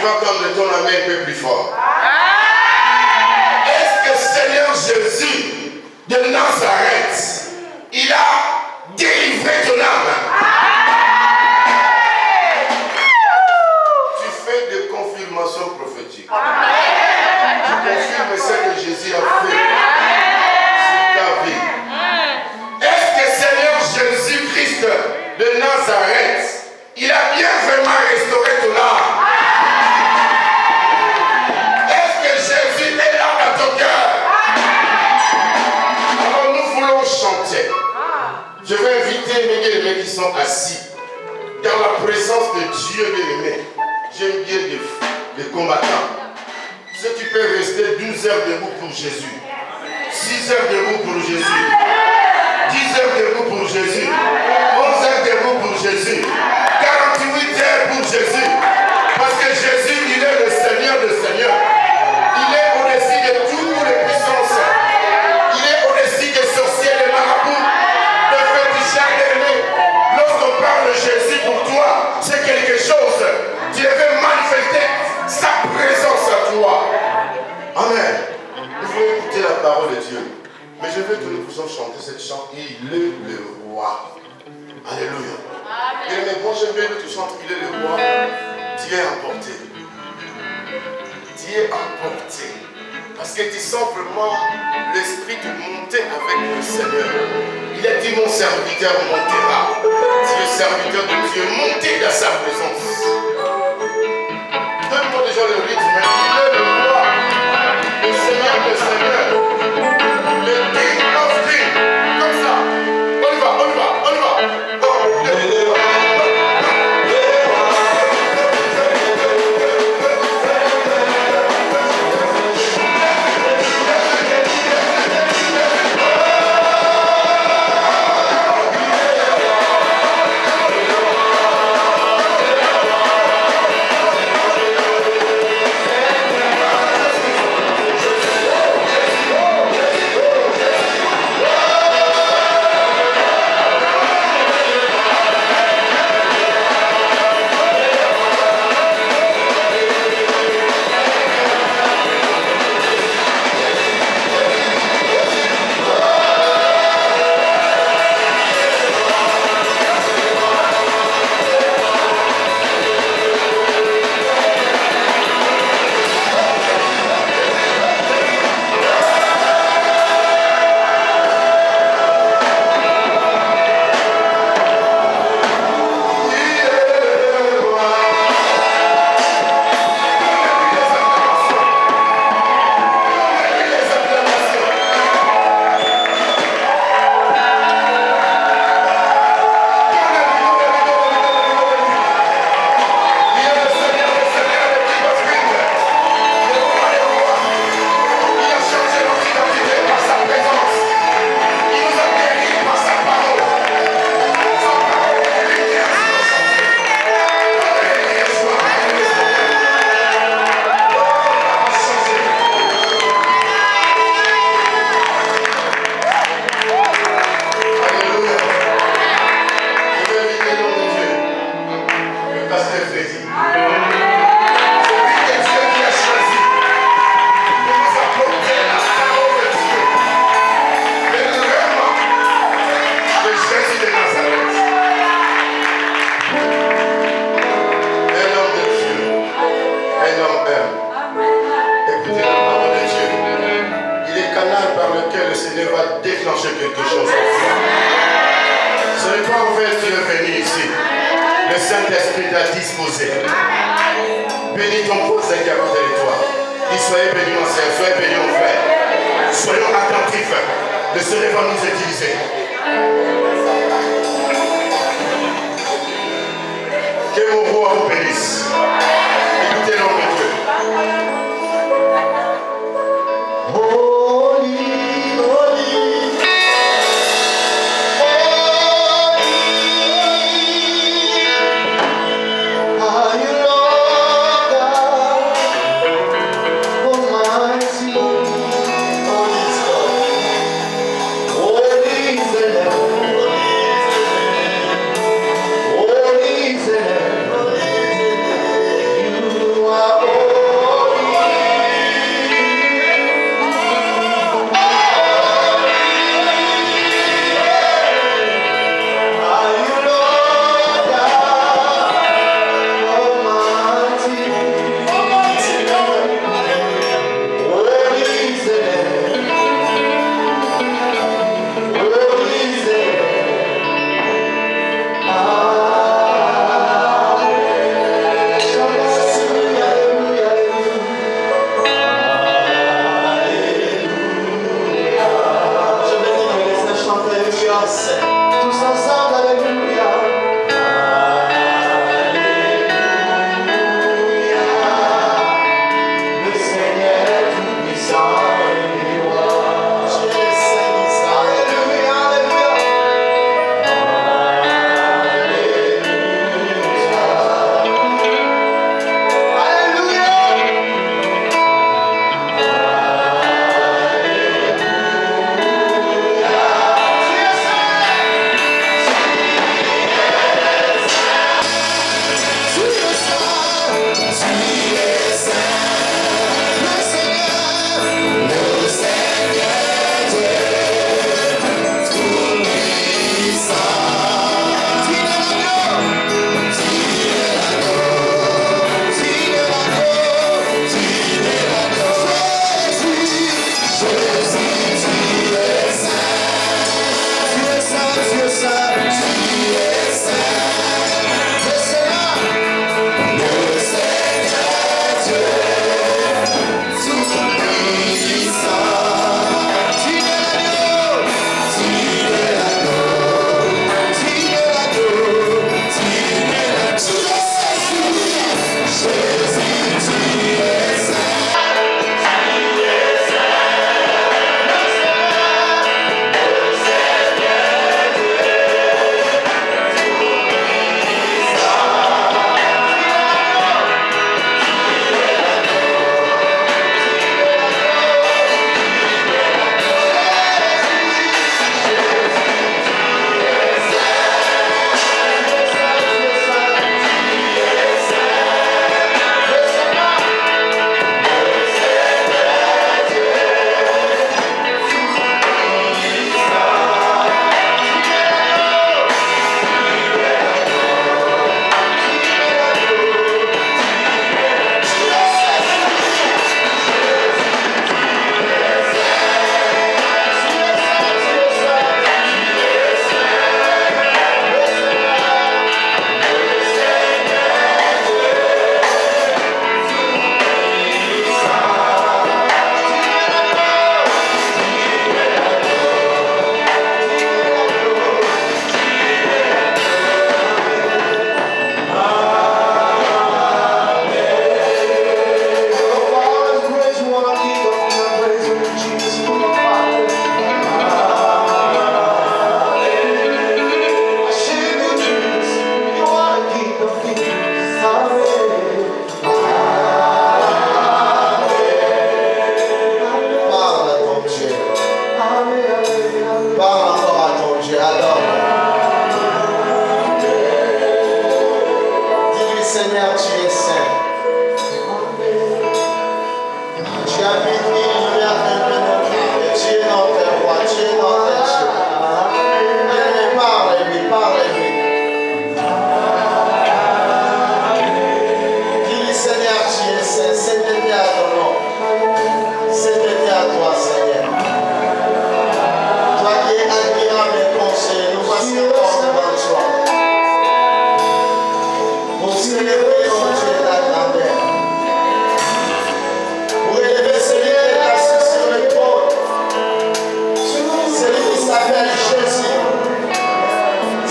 comme de ton amen un peu plus fort. Est-ce que Seigneur Jésus de Nazareth, il a délivré ton âme? Tu fais des confirmations prophétiques. Tu confirmes ce que Jésus a fait sur ta vie. Est-ce que Seigneur Jésus-Christ de Nazareth, il a bien vraiment restauré ton âme? Est-ce que Jésus est là dans ton cœur? Alors nous voulons chanter. Je vais inviter mes bien-aimés qui sont assis dans la présence de Dieu bien-aimé. J'aime bien les combattants. Ceux qui peuvent rester 12 heures debout pour Jésus, 6 heures debout pour Jésus, 10 heures debout pour Jésus, 11 heures debout pour Jésus, 48 heures pour Jésus. Parce que Jésus, il est le Seigneur des Seigneurs. Il est au-dessus de toutes les puissances. Il est au-dessus des sorciers, des marabouts, des fétichards, des aînés. Lorsqu'on parle de Jésus pour toi, c'est quelque chose. Tu devais manifester sa présence à toi. Amen. Nous voulons écouter la parole de Dieu. Mais je veux que nous puissions chanter cette chant. Il est le roi. Alléluia. Mais bon, j'aime bien que tu chantes. Il est le roi. Tu es emporté. Tu es emporté. Parce que tu sens vraiment l'esprit de monter avec le Seigneur. Il a dit mon serviteur montera. Tu es serviteur de Dieu. Montez dans sa présence. Donne-moi déjà le rythme. Il est le roi. Le Seigneur des Seigneurs. Le King of Kings. Comme ça. On y va, on y va, on y va.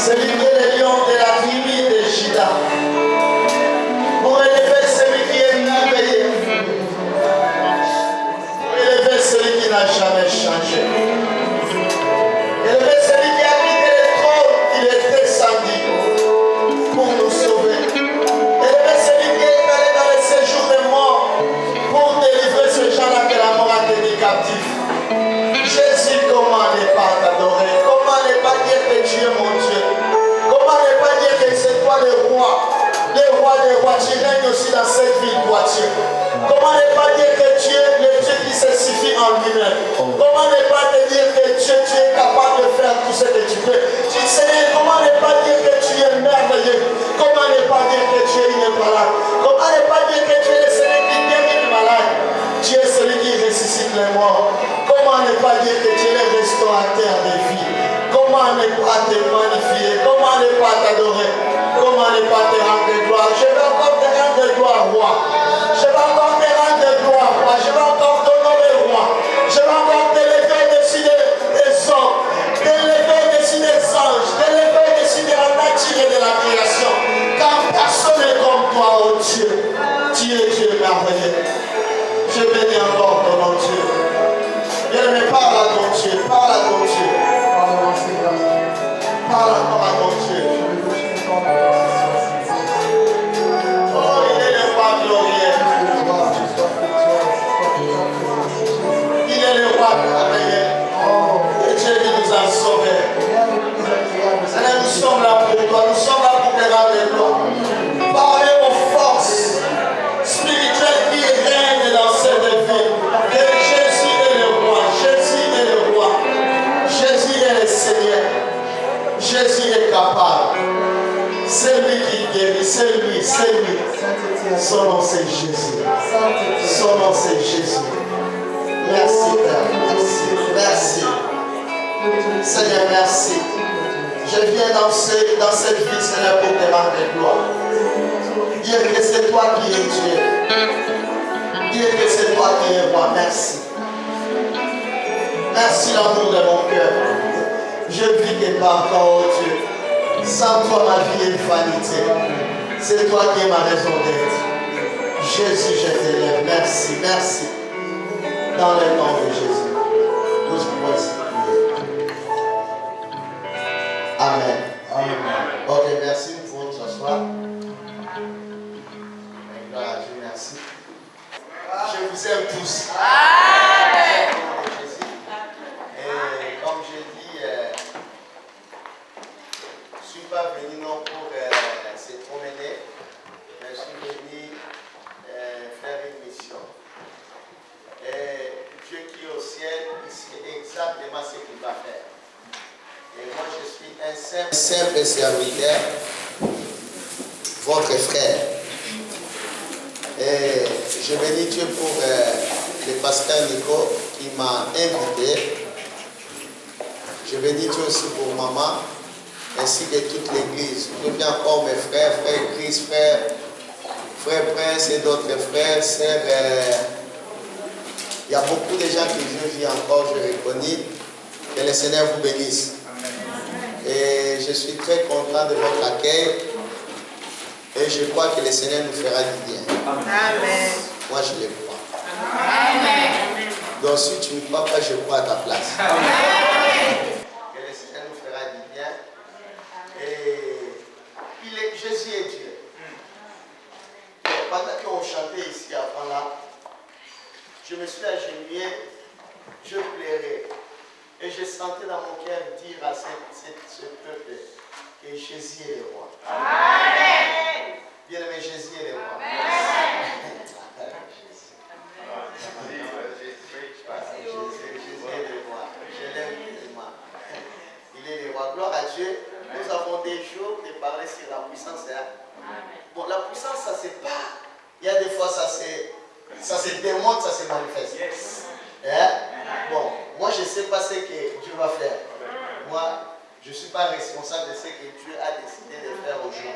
Celui qui est le lion de la tribu de Juda. Pour élever celui qui est merveilleux. Pour élever celui qui n'a jamais changé. Élever celui qui a quitté le trône, il est descendu pour nous sauver. Élever celui qui est allé dans le séjour des morts pour délivrer ce gens-là que la mort a tenu captif. Jésus, comment ne pas t'adorer? Comment ne pas dire que tu es mon Dieu? Comment ne pas dire que c'est toi le roi des rois, tu règnes aussi dans cette ville, Poitiers? Comment ne pas dire que tu es le Dieu qui se suffit en lui-même? Comment ne pas te dire que Dieu, tu es capable de faire tout ce que tu peux? Seigneur, comment ne pas dire que tu es merveilleux? Comment ne pas dire que tu es inébranlable? Comment ne pas dire que tu es le Seigneur qui guérit les malades? Tu es celui qui ressuscite les morts. Comment ne pas dire que tu es le restaurateur des vies? Comment ne pas te magnifier? Comment ne pas t'adorer? Comment ne pas te rendre gloire? Je vais encore te rendre gloire, roi. Je vais encore te rendre gloire, roi. Je vais encore t'honorer, roi. Je vais encore t'élever au-dessus des hommes, t'élever au-dessus des anges, t'élever au-dessus de la nature et de la création. Car personne n'est comme toi, oh Dieu. Tu es Dieu merveilleux. Je bénis encore ton nom, Dieu. Bien-aimé, parle à ton Dieu, parle à ton Dieu. Parle encore à ton Dieu. Oh, il est le roi glorieux. Il est le roi merveilleux. Et Dieu qui nous a sauvés. Seigneur, nous sommes là pour toi, nous sommes là pour te rendre gloire. Parlez aux forces spirituelles qui règnent dans cette ville. Que Jésus est le roi, Jésus est le roi, Jésus est le Seigneur. Jésus est capable. C'est lui qui guérit, c'est lui, c'est lui. Son nom c'est Jésus. Son nom c'est Jésus. Merci Père, merci, merci. Seigneur, merci. Je viens dans cette vie, Seigneur, pour te rendre gloire. Dire que c'est toi qui es Dieu. Dire que c'est toi qui es roi. Merci. Merci l'amour de mon cœur. Je vis que par toi, oh Dieu. Sans toi, ma vie est vanité. C'est toi qui es ma raison d'être. Jésus, je t'élève. Merci, merci. Dans le nom de Jésus. Nous pouvons ici prier. Amen. Amen. Ok, merci. Nous pouvons nous asseoir. Gloire à Dieu, merci. Je vous aime tous. Amen. Et comme j'ai dit, je ne suis pas venu non pour se promener, mais je suis venu faire une mission. Et Dieu qui est au ciel, il sait exactement ce qu'il va faire. Et moi, je suis un simple serviteur, votre frère. Et je bénis Dieu pour le pasteur Nico qui m'a invité. Je bénis Dieu aussi pour maman, ainsi que toute l'église. Je viens encore mes frères, frère Chris, frère Prince et d'autres frères, sœurs. Il y a beaucoup de gens que je vis encore, je reconnais. Que le Seigneur vous bénisse. Et je suis très content de votre accueil. Et je crois que le Seigneur nous fera du bien. Amen. Moi, je le crois. Amen. Donc, si tu ne crois pas, je crois à ta place. Amen. Que le Seigneur nous fera du bien. Et Jésus est Dieu. Pendant qu'on chantait ici avant là, je me suis agenouillé, je pleurais. Et je sentais dans mon cœur dire à ce peuple que Jésus est le roi. Amen. Bien-aimé, Jésus est le roi. Amen. Jésus est le roi. Je l'aime tellement. Il est le roi. Gloire à Dieu. Nous avons des jours de parler sur la puissance. Hein? Bon, la puissance, ça se part. Il y a des fois, ça se démontre, ça se manifeste. Yes. Hein? Bon, moi, je ne sais pas ce que Dieu va faire. Moi, je ne suis pas responsable de ce que Dieu a décidé de faire aujourd'hui.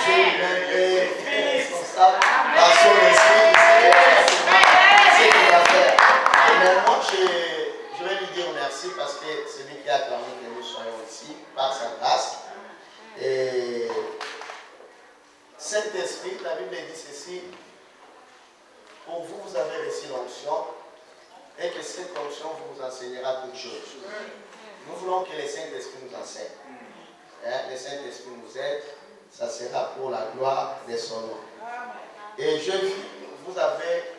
Dieu lui-même est responsable par son esprit. Ce qu'il va faire. Et maintenant, je vais lui dire merci. ici parce que c'est lui qui a permis que nous soyons ici, par sa grâce. Et Saint-Esprit, la Bible dit ceci, pour vous, vous avez reçu l'onction, et que cette onction vous enseignera toutes choses. Nous voulons que le Saint-Esprit nous enseigne. Le Saint-Esprit nous aide, ça sera pour la gloire de son nom. Et je vis, vous avez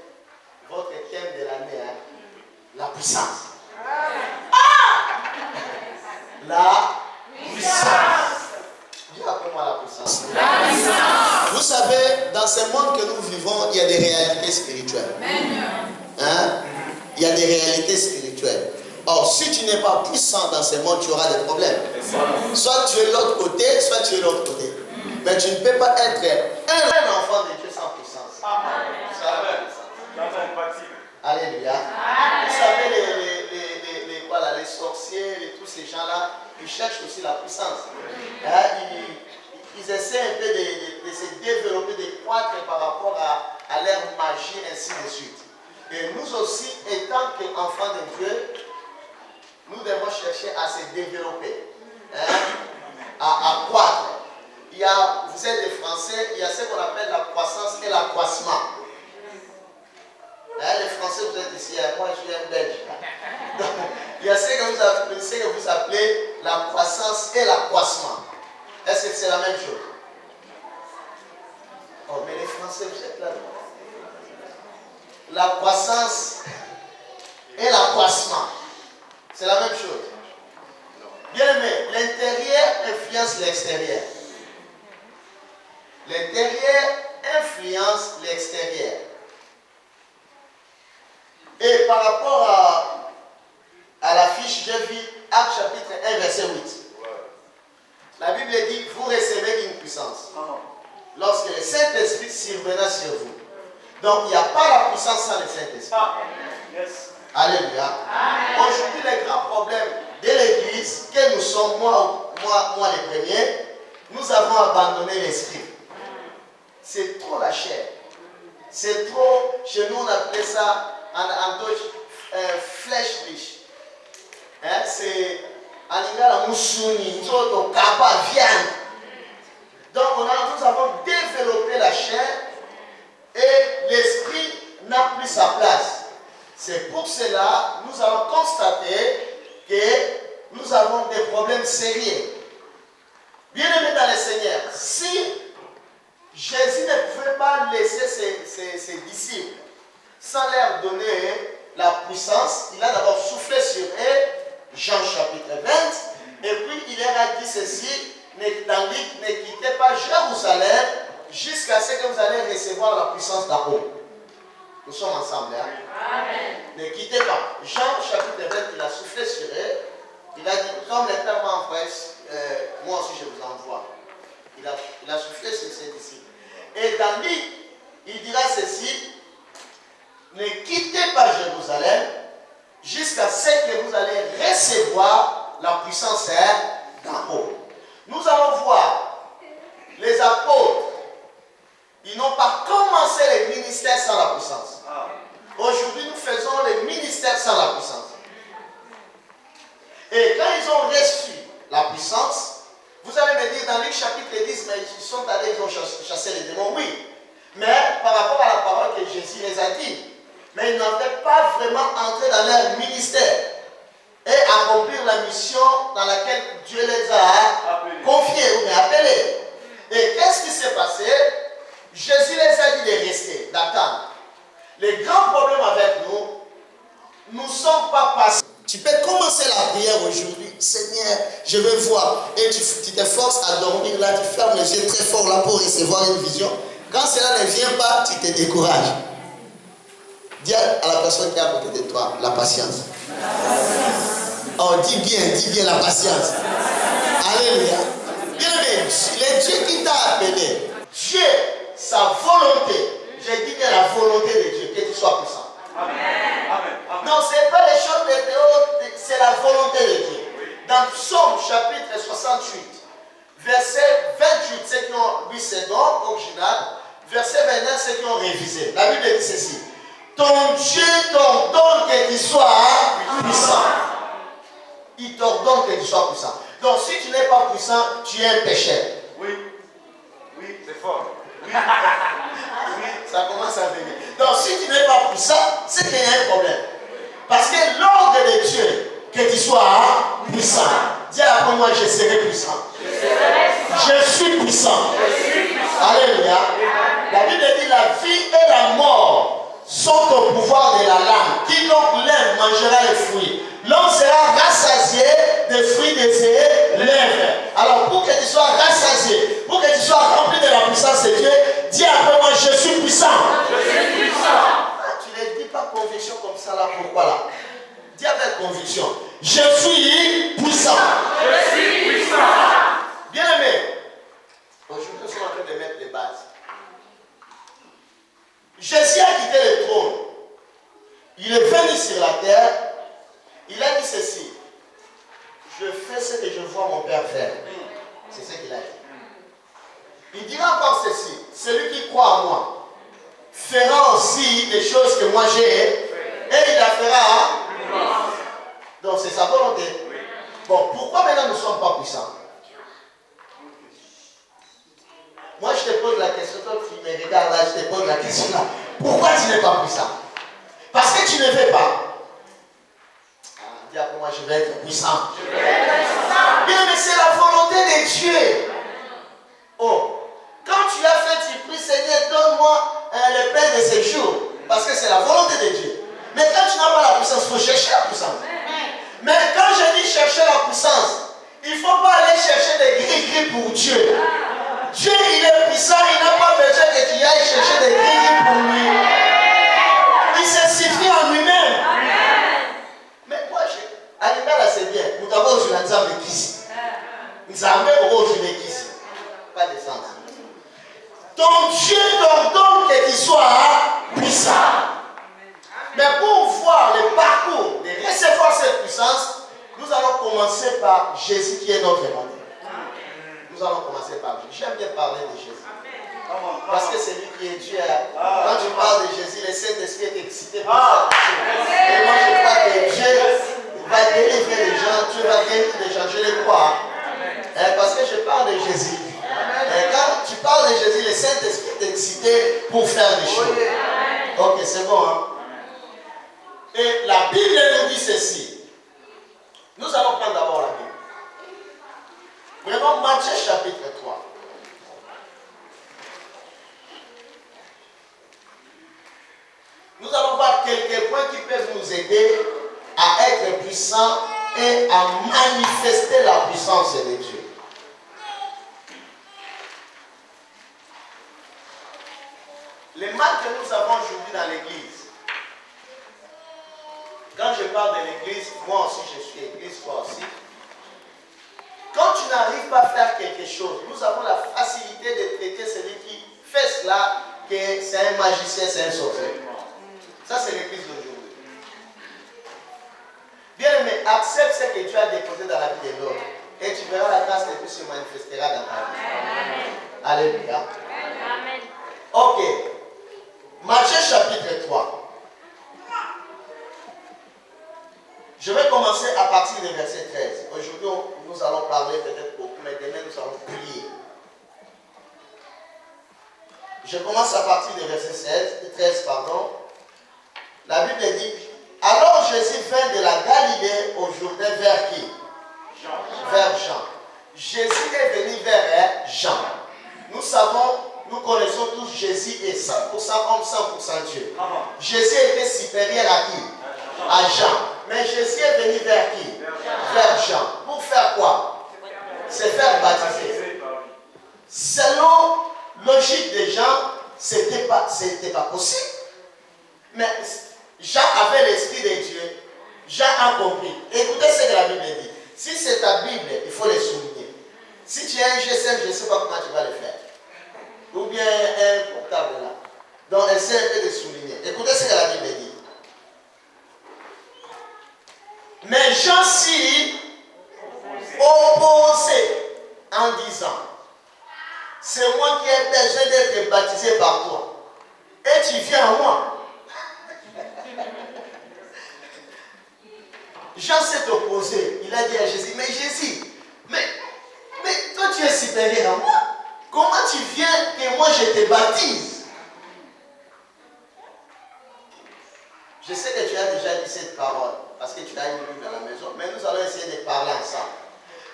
votre thème de l'année, la puissance. La puissance. Dis après moi la puissance. La puissance. Vous savez, dans ce monde que nous vivons, il y a des réalités spirituelles. Il y a des réalités spirituelles. Or, si tu n'es pas puissant dans ce monde, tu auras des problèmes. Soit tu es de l'autre côté, soit tu es de l'autre côté. Mais tu ne peux pas être un enfant de Dieu sans puissance. Alléluia. Vous savez, les sorciers, tous ces gens-là, ils cherchent aussi la puissance. Ils essaient un peu de se développer, de croître par rapport à leur magie, ainsi de suite. Et nous aussi, étant qu'enfants de Dieu, nous devons chercher à se développer, à croître. Vous êtes des Français, il y a ce qu'on appelle la croissance et l'accroissement. Les Français, vous êtes ici, moi je suis un Belge. Donc, il y a ce que vous appelez la croissance et l'accroissement. Est-ce que c'est la même chose? Oh, mais les Français, vous êtes là. La croissance et l'accroissement, c'est la même chose. Bien aimé, l'intérieur influence l'extérieur. L'intérieur influence l'extérieur. Et par rapport à la fiche, j'ai vu Actes chapitre 1, verset 8. La Bible dit, vous recevez une puissance lorsque le Saint-Esprit surviendra sur vous. Donc il n'y a pas la puissance sans le Saint-Esprit. Alléluia. Aujourd'hui, le grand problème de l'Église, que nous sommes, moi les premiers, nous avons abandonné l'Esprit. C'est trop la chair. C'est trop, chez nous on appelait ça en Deutsch, fleshlich. C'est en lingala musuni, nous autres kappa viande. Donc nous avons développé la chair et l'esprit n'a plus sa place. C'est pour cela nous avons constaté que nous avons des problèmes sérieux. Bien-aimés dans le Seigneur, si Jésus ne pouvait pas laisser ses disciples sans leur donner la puissance, il a d'abord soufflé sur eux, Jean chapitre 20, et puis il leur a dit ceci, ne quittez pas Jérusalem jusqu'à ce que vous allez recevoir la puissance d'en haut. Nous sommes ensemble. Amen. Ne quittez pas. Jean chapitre 20, il a soufflé sur eux, il a dit, comme le Père m'a envoyé, moi aussi je vous envoie. Il a soufflé sur ses disciples. Et dans lui, il dira ceci, ne quittez pas Jérusalem jusqu'à ce que vous allez recevoir la puissance d'en haut. Nous allons voir les apôtres, ils n'ont pas commencé les ministères sans la puissance. Aujourd'hui, nous faisons les ministères sans la puissance. Et quand ils ont reçu la puissance, vous allez me dire dans Luc chapitre 10, mais ils sont allés, ils ont chassé les démons, oui. Mais par rapport à la parole que Jésus les a dit, mais ils n'avaient pas vraiment entré dans leur ministère et accomplir la mission dans laquelle Dieu les a confiés ou appelés. Et qu'est-ce qui s'est passé? Jésus les a dit de rester, d'attendre. Le grand problème avec nous ne sommes pas passés. Tu peux commencer la prière aujourd'hui. Seigneur, je veux voir. Et tu t'efforces à dormir là, tu fermes les yeux très fort là pour recevoir une vision. Quand cela ne vient pas, tu te décourages. Dis à la personne qui est à côté de toi, la patience. Oh, dis bien la patience. Alléluia. Bien aimé, le Dieu qui t'a appelé, Dieu, sa volonté, j'ai dit bien la volonté de Dieu, que tu sois puissant. Amen. Non, ce n'est pas les choses de Dieu, c'est la volonté de Dieu. Dans Psaume chapitre 68, verset 28, ceux qui ont lu ce don original, verset 29, ceux qui ont révisé. La Bible dit ceci. Ton Dieu t'ordonne que tu sois puissant. il t'ordonne que tu sois puissant. Donc si tu n'es pas puissant, tu es un pécheur. Oui, oui, c'est fort. Oui. Ça commence à venir. Donc si tu n'es pas puissant, c'est qu'il y a un problème. Parce que l'ordre de Dieu, que tu sois puissant. Dis après moi, je serai puissant. Je suis puissant. Alléluia. La Bible dit la vie et la mort sont au pouvoir de la langue. Quiconque l'aime mangera les fruits. L'homme sera rassasié des fruits de ses lèvres. Alors pour que tu sois rassasié, pour que tu sois rempli de la puissance de Dieu, dis après moi, je suis puissant. Je suis puissant. Tu ne dis pas conviction comme ça là, pourquoi là? Dis avec conviction, je suis puissant. Je suis puissant. Bien aimé, aujourd'hui nous sommes en train de mettre les bases. Jésus a quitté le trône. Il est venu sur la terre. Il a dit ceci. Je fais ce que je vois mon Père faire. C'est ce qu'il a dit. Il dira encore ceci. Celui qui croit en moi fera aussi des choses que moi j'ai et il la fera. Donc c'est sa volonté. Bon, pourquoi maintenant nous ne sommes pas puissants? Moi je te pose la question, toi qui me regardes là, je te pose la question là. Pourquoi tu n'es pas puissant? Parce que tu ne fais pas. Dis après moi, je vais être puissant. Bien, mais c'est la volonté de Dieu. Oh, quand tu as fait, tu pries, Seigneur, donne-moi le pain de ces jours. Parce que c'est la volonté de Dieu. Mais quand tu n'as pas la puissance, il faut chercher la puissance. Mais quand je dis chercher la puissance, il ne faut pas aller chercher des gris-gris pour Dieu. Dieu, il est puissant, il n'a pas besoin que tu ailles chercher des gris-gris pour lui. Il se suffit en lui-même. Mais moi, animal là c'est bien. Nous avons aujourd'hui un exemple de qui? Nous avons aujourd'hui qui? Pas de sens. Donc Dieu t'ordonne que tu sois puissant. Mais pour voir le parcours de recevoir cette puissance, nous allons commencer par Jésus qui est notre modèle. Nous allons commencer par Jésus. J'aime bien parler de Jésus. Parce que c'est lui qui est Dieu. Quand tu parles de Jésus, le Saint-Esprit est excité pour ça. Et moi je crois que Dieu va délivrer les gens, Dieu va guérir les gens, je le crois. Parce que je parle de Jésus. Quand tu parles de Jésus, le Saint-Esprit est excité pour faire des choses. Ok, c'est bon. Hein? Et la Bible nous dit ceci. Nous allons prendre d'abord la Bible. Vraiment, Matthieu chapitre 3. Nous allons voir quelques points qui peuvent nous aider à être puissants et à manifester la puissance de Dieu. Les mal que nous avons aujourd'hui dans l'église, quand je parle de l'église, moi aussi je suis église, toi aussi. Quand tu n'arrives pas à faire quelque chose, nous avons la facilité de traiter celui qui fait cela que c'est un magicien, c'est un sorcier. Ça, c'est l'église d'aujourd'hui. Bien aimé, accepte ce que Dieu a déposé dans la vie de l'autre. Et tu verras la grâce de Dieu se manifestera dans ta vie. Alléluia. Amen. Ok. Matthieu chapitre 3. Je vais commencer à partir du verset 13. Aujourd'hui, nous allons parler peut-être beaucoup, mais demain, nous allons prier. Je commence à partir du verset 13, pardon. La Bible dit, alors Jésus vint de la Galilée au Jourdain vers qui? Jean. Vers Jean. Jésus est venu vers Jean. Nous savons, nous connaissons tous Jésus est 100% homme, 100% Dieu. Jésus était supérieur à qui? À Jean. Mais Jésus est venu vers qui? Vers Jean. Pour faire quoi? Se faire baptiser. Selon logique des gens, c'était pas possible. Mais Jean avait l'esprit de Dieu. Jean a compris. Écoutez ce que la Bible dit. Si c'est ta Bible, il faut le souligner. Si tu as un GSM, je ne sais pas comment tu vas le faire. Ou bien un portable là. Donc, essaie un peu de souligner. Écoutez ce que la Bible dit. Mais Jean s'y opposait en disant, c'est moi qui ai besoin d'être baptisé par toi. Et tu viens à moi. Jean s'est opposé. Il a dit à Jésus, mais Jésus, mais toi tu es supérieur à moi. Comment tu viens que moi je te baptise? Je sais que tu as déjà dit cette parole, parce que tu as une Bible à la maison, mais nous allons essayer de parler ensemble.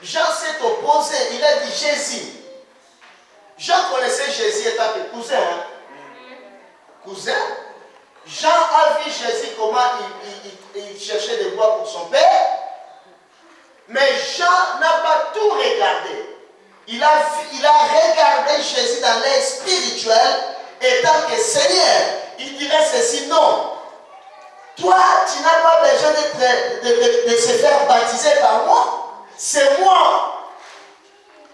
Jean s'est opposé, il a dit Jésus. Jean connaissait Jésus étant que cousin. Hein? Cousin. Jean a vu Jésus comment il cherchait des bois pour son père. Mais Jean n'a pas tout regardé. Il a regardé Jésus dans l'air spirituel étant que Seigneur. Il dirait ceci, non. Toi, tu n'as pas besoin de se faire baptiser par moi. C'est moi.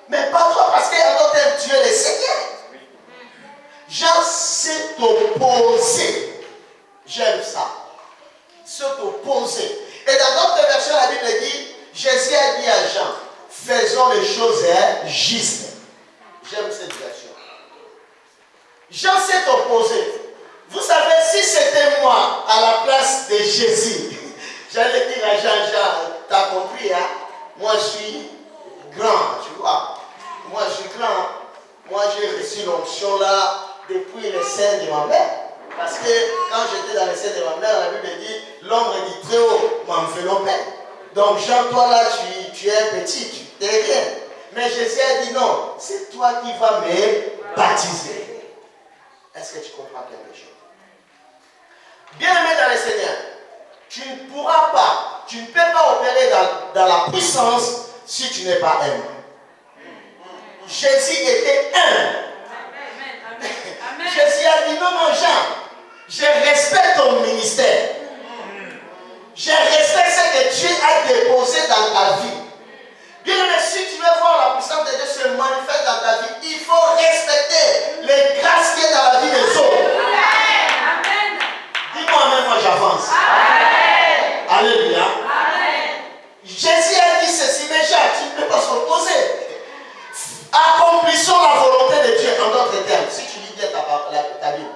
Mais pas toi, parce qu'en d'autres termes, tu es le Seigneur. Jean s'est opposé. J'aime ça. S'est opposé. Et dans d'autres versions, la Bible dit, Jésus a dit à Jean, faisons les choses justes. J'aime cette version. Jean s'est opposé. Vous savez, si c'était moi à la place de Jésus, j'allais dire à Jean, t'as compris, hein? Moi je suis grand, tu vois. Moi je suis grand. Moi j'ai reçu l'onction là depuis le sein de ma mère. Parce que quand j'étais dans le sein de ma mère, la Bible dit, l'ombre du Très-Haut m'enveloppait. Donc Jean, toi là, tu es petit, tu n'es rien. Mais Jésus a dit non, c'est toi qui vas me baptiser. Est-ce que tu comprends quelque chose? Bien-aimé dans le Seigneur, tu ne pourras pas, tu ne peux pas opérer dans la puissance si tu n'es pas humble. Jésus était humble. Jésus a dit non, Jean, je respecte ton ministère. Je respecte ce que Dieu a déposé dans ta vie. Bien-aimé, si tu veux voir la puissance de Dieu se manifester dans ta vie, il faut respecter les grâces qui sont dans la vie des autres. Dis-moi même, moi j'avance. Alléluia. Jésus a dit ceci, mais Jean, tu ne peux pas s'opposer. Accomplissons la volonté de Dieu, en d'autres termes, si tu lis bien ta Bible.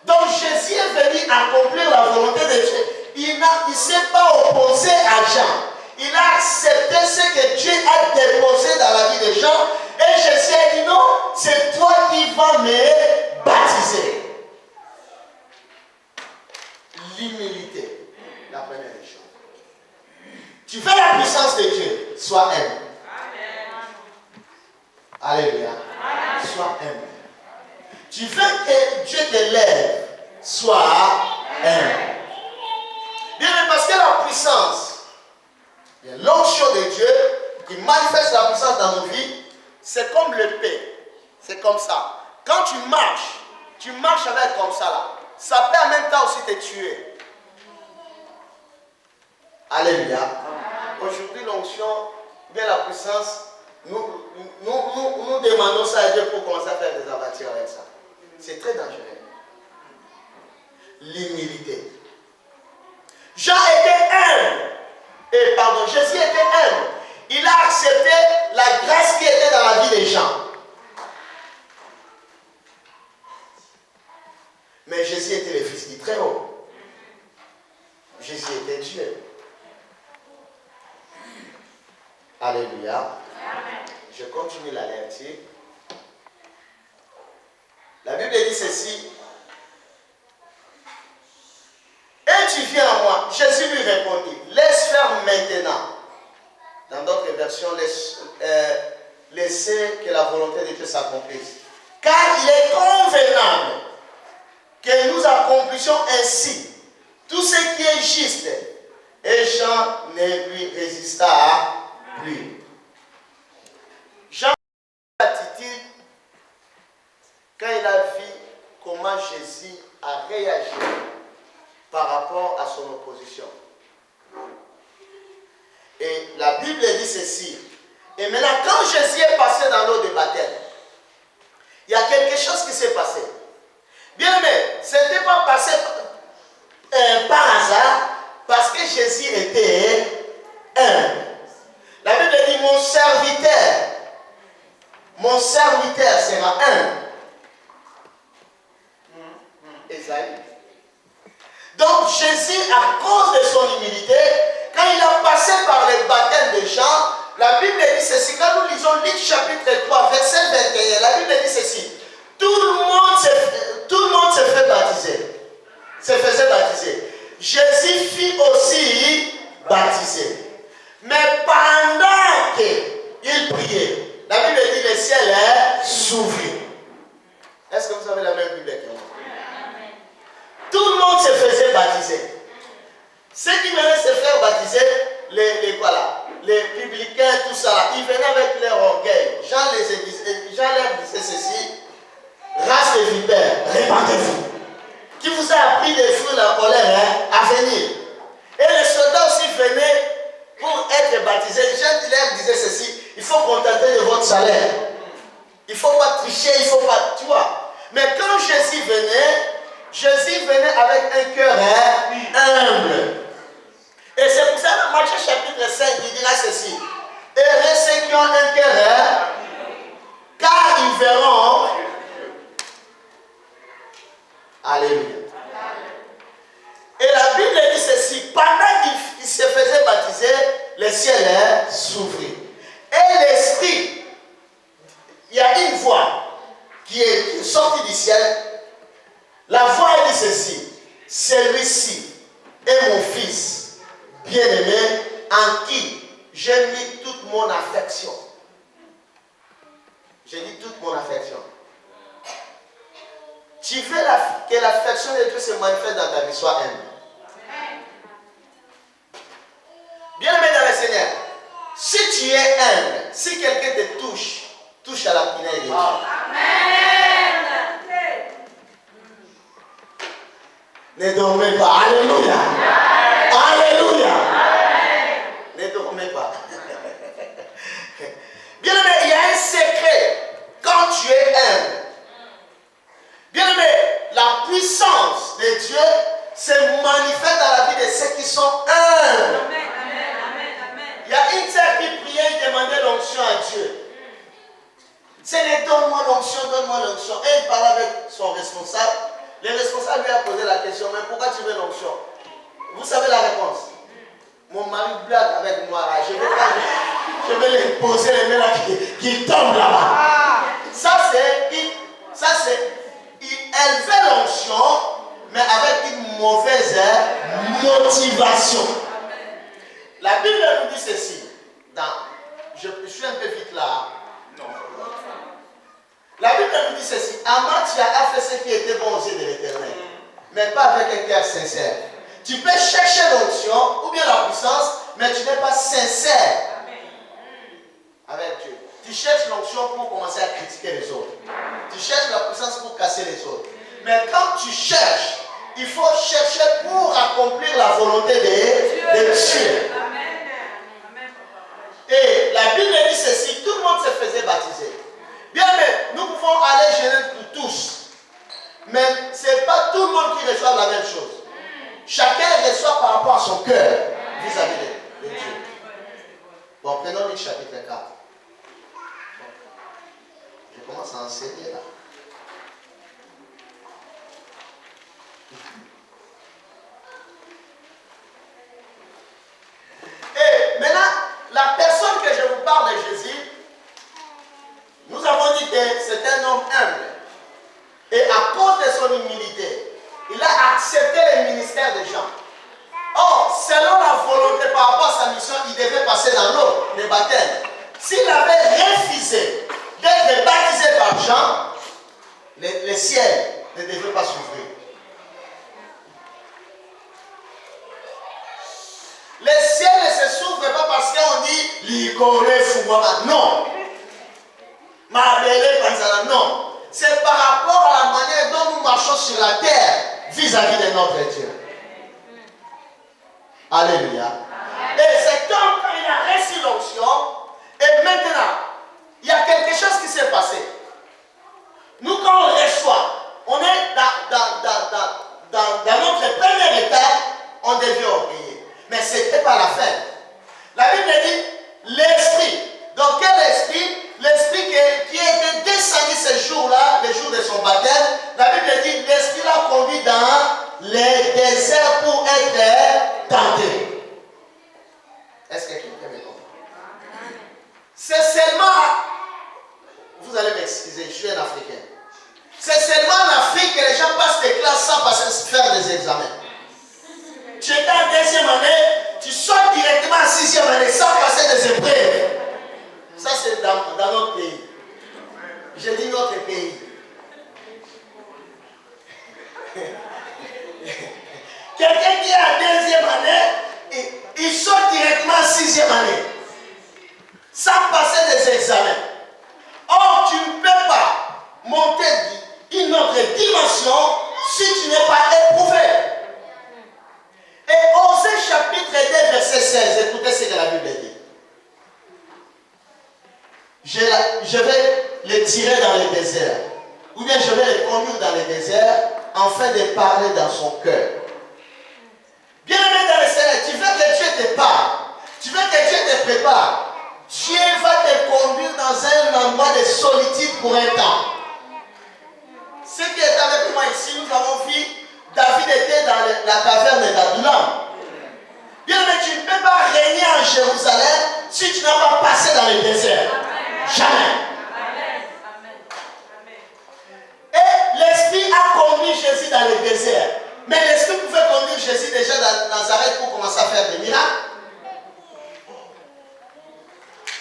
Donc Jésus est venu accomplir la volonté de Dieu. Il ne s'est pas opposé à Jean. Il a accepté ce que Dieu a déposé dans la vie des gens. Et Jésus a dit non, c'est toi qui vas me baptiser. L'humilité, la première chose. Tu veux la puissance de Dieu, sois humble. Alléluia. Sois humble. Tu veux que Dieu te lève, sois humble. Bien, parce que la puissance, l'onction de Dieu qui manifeste la puissance dans nos vies, c'est comme l'épée. C'est comme ça. Quand tu marches avec comme ça là. Ça peut en même temps aussi te tuer. Alléluia. Aujourd'hui, l'onction, bien la puissance, nous demandons ça à Dieu pour commencer à faire des aventures avec ça. C'est très dangereux. L'humilité. Jean était humble. Jésus était humble. Il a accepté la grâce qui était dans la vie des gens. Mais Jésus était le Fils du Très-Haut. Jésus était Dieu. Alléluia. Amen. Je continue la lecture. La Bible dit ceci. Et tu viens à moi. Jésus lui répondit, laisse faire maintenant. Dans d'autres versions, laissez que la volonté de Dieu s'accomplisse. Car il est convenable que nous accomplissions ainsi tout ce qui est juste. Et Jean ne lui résista plus. Jean l'attitude quand il a vu comment Jésus a réagi par rapport à son opposition. Et la Bible dit ceci. Et maintenant, quand Jésus est passé dans l'eau de baptême, il y a quelque chose qui s'est passé. Bien aimé, ce n'était pas passé par hasard, parce que Jésus était humble. La Bible dit, mon serviteur sera humble. Esaïe. Donc Jésus, à cause de son humilité, quand Quand il a passé par les baptêmes de Jean, la Bible dit ceci. Quand nous lisons Luc chapitre 3, verset 21, la Bible dit ceci. Tout le monde se fait baptiser. Se faisait baptiser. Jésus fit aussi baptiser. Mais pendant qu'il priait, la Bible dit le ciel s'ouvrit. Est-ce que vous avez la même Bible que moi? Tout le monde se faisait baptiser. Ceux qui venaient se faire baptiser, les publicains, tout ça, ils venaient avec leur orgueil. Jean leur disait ceci: race de vipères, répandez-vous. Qui vous a appris des fruits de la colère à venir. Et les soldats aussi venaient pour être baptisés. Jean leur disait ceci: il faut contenter de votre salaire. Il ne faut pas tricher, il ne faut pas. Tu vois. Mais quand Jésus venait avec un cœur humble. Et c'est pour ça que Matthieu chapitre 5, il dira ceci: heureux ceux qui ont un cœur, car ils verront. Alléluia. Et la Bible dit ceci: pendant qu'il se faisait baptiser, le ciel s'ouvrit. Et l'Esprit, il y a une voix qui est sortie du ciel. La voix dit ceci: celui-ci est mon fils bien-aimé, en qui j'ai mis toute mon affection. J'ai dit toute mon affection. Tu veux que l'affection de Dieu se manifeste dans ta vie, sois humble. Bien-aimé dans le Seigneur, si tu es humble, si quelqu'un te touche à la pinelle de Dieu. Amen. Ne dormez pas. Alléluia. Alléluia. Ne dormez pas. Bien-aimé, il y a un secret quand tu es humble. Bien-aimé, la puissance de Dieu se manifeste dans la vie de ceux qui sont humbles. Il y a une sœur qui priait et demandait l'onction à Dieu. Seigneur, donne-moi l'onction, donne-moi l'onction. Et il parlait avec son responsable. Le responsable lui a posé la question: mais pourquoi tu veux l'onction? Vous savez la réponse. Mon mari blague avec moi là. Je vais lui poser les mains là qui tombent là-bas. Elle veut l'onction, mais avec une mauvaise motivation. La Bible nous dit ceci. Je suis un peu vite là. Non. La Bible nous dit ceci: Amathia a fait ce qui était bon aux yeux de l'Éternel, mais pas avec un cœur sincère. Tu peux chercher l'onction ou bien la puissance, mais tu n'es pas sincère avec Dieu. Tu cherches l'onction pour commencer à critiquer les autres. Tu cherches la puissance pour casser les autres. Mais quand tu cherches, il faut chercher pour accomplir la volonté de Dieu. Et la Bible dit ceci: tout le monde se faisait baptiser. Bien, mais nous pouvons aller jeûner pour tous. Mais ce n'est pas tout le monde qui reçoit la même chose. Chacun reçoit par rapport à son cœur vis-à-vis de Dieu. Bon, prenons Luc chapitre 4. Je commence à enseigner là. Et maintenant, la personne que je vous parle de Jésus, nous avons dit que c'est un homme humble. Et à cause de son humilité, il a accepté le ministère de Jean. Or, selon la volonté par rapport à sa mission, il devait passer dans l'eau, le baptême. S'il avait refusé d'être baptisé par Jean, le ciel ne devait pas s'ouvrir. Le ciel ne se s'ouvre pas parce qu'on dit l'icône fouama. Non. Non. C'est par rapport à la manière dont nous marchons sur la terre vis-à-vis de notre Dieu. Alléluia. Et cet homme, quand il a reçu l'onction, et maintenant, il y a quelque chose qui s'est passé. Nous, quand on reçoit, on est dans notre première étape, on devient orgueilleux. Mais ce n'était pas la fin. La Bible dit l'esprit. Donc quel esprit? L'esprit qui était descendu ce jour-là, le jour de son baptême. La Bible dit l'esprit l'a conduit dans les déserts pour être tenté. m'excuser, je suis un Africain. C'est seulement en Afrique que les gens passent des classes sans faire des examens. Tu étais en 2e année, tu sautes directement en 6e année sans passer des épreuves. Ça, c'est dans notre pays. J'ai dit notre pays. Quelqu'un qui est en 2e année, il saute directement en 6e année sans passer des examens. Or, tu ne peux pas monter une autre dimension si tu n'es pas éprouvé. Et Osée chapitre 2 verset 16, écoutez ce que la Bible dit. Je vais les tirer dans le désert, ou bien je vais les conduire dans le désert afin de parler dans son cœur. Bien aimé dans le Seigneur, tu veux que Dieu te parle, tu veux que Dieu te prépare. Dieu va te conduire dans un endroit de solitude pour un temps. Ce qui est avec moi ici, nous avons vu, David était dans la caverne d'Adullam. Bien aimé, tu ne peux pas régner en Jérusalem si tu n'as pas passé dans le désert. Jamais. Et l'Esprit a conduit Jésus dans le désert. Mais l'Esprit pouvait conduire Jésus déjà dans Nazareth pour commencer à faire des miracles.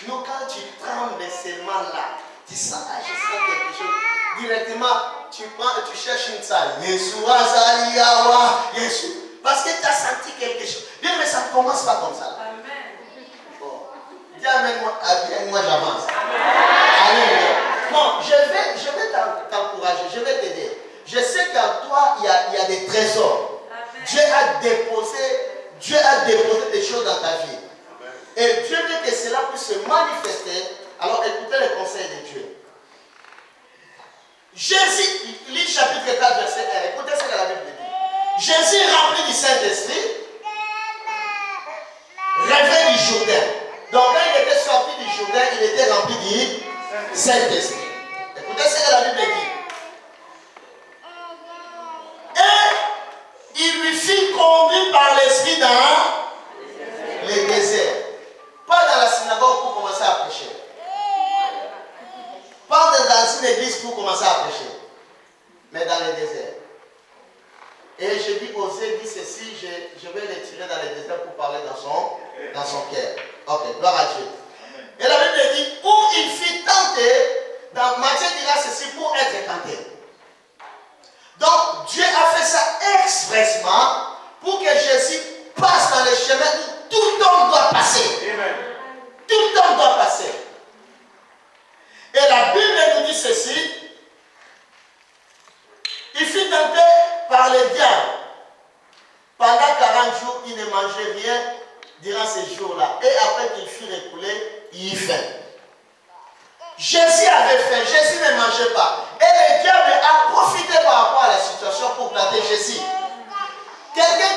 Nous, quand tu trembles seulement là, tu sens, je sens quelque chose. Directement, tu cherches une salle. Parce que tu as senti quelque chose. Bien, mais ça ne commence pas comme ça. Bon. Dis Amen-moi, j'avance. Amen. Non, je vais t'encourager, je vais t'aider. Je sais qu'en toi, il y a des trésors. Dieu a déposé des choses dans ta vie. Et Dieu veut que cela puisse se manifester. Alors écoutez les conseils de Dieu. Jésus, lit chapitre 4, verset 1. Écoutez ce que la Bible dit. Jésus rempli du Saint-Esprit, rêvait du Jourdain. Donc quand il était sorti du Jourdain, il était rempli du Saint-Esprit. Écoutez ce que la Bible dit. Et il lui fit conduire par l'Esprit dans les déserts. Pas dans la synagogue pour commencer à prêcher. Pas dans une église pour commencer à prêcher. Mais dans le désert. Et je dis, Osée dit ceci, je vais les tirer dans le désert pour parler dans son cœur. Ok, gloire à Dieu. Et la Bible dit, où il fut tenté, dans Matthieu dira ceci, pour être tenté. Donc, Dieu a fait ça expressement pour que Jésus passe dans le chemin où tout homme doit passer. Amen. Tout homme doit passer. Et la Bible nous dit ceci. Il fut tenté par le diable. Pendant 40 jours, il ne mangeait rien durant ces jours-là. Et après qu'il fut écoulé, il eut faim. Jésus avait faim, Jésus ne mangeait pas. Et le diable a profité par rapport à la situation pour tenter Jésus. Quelqu'un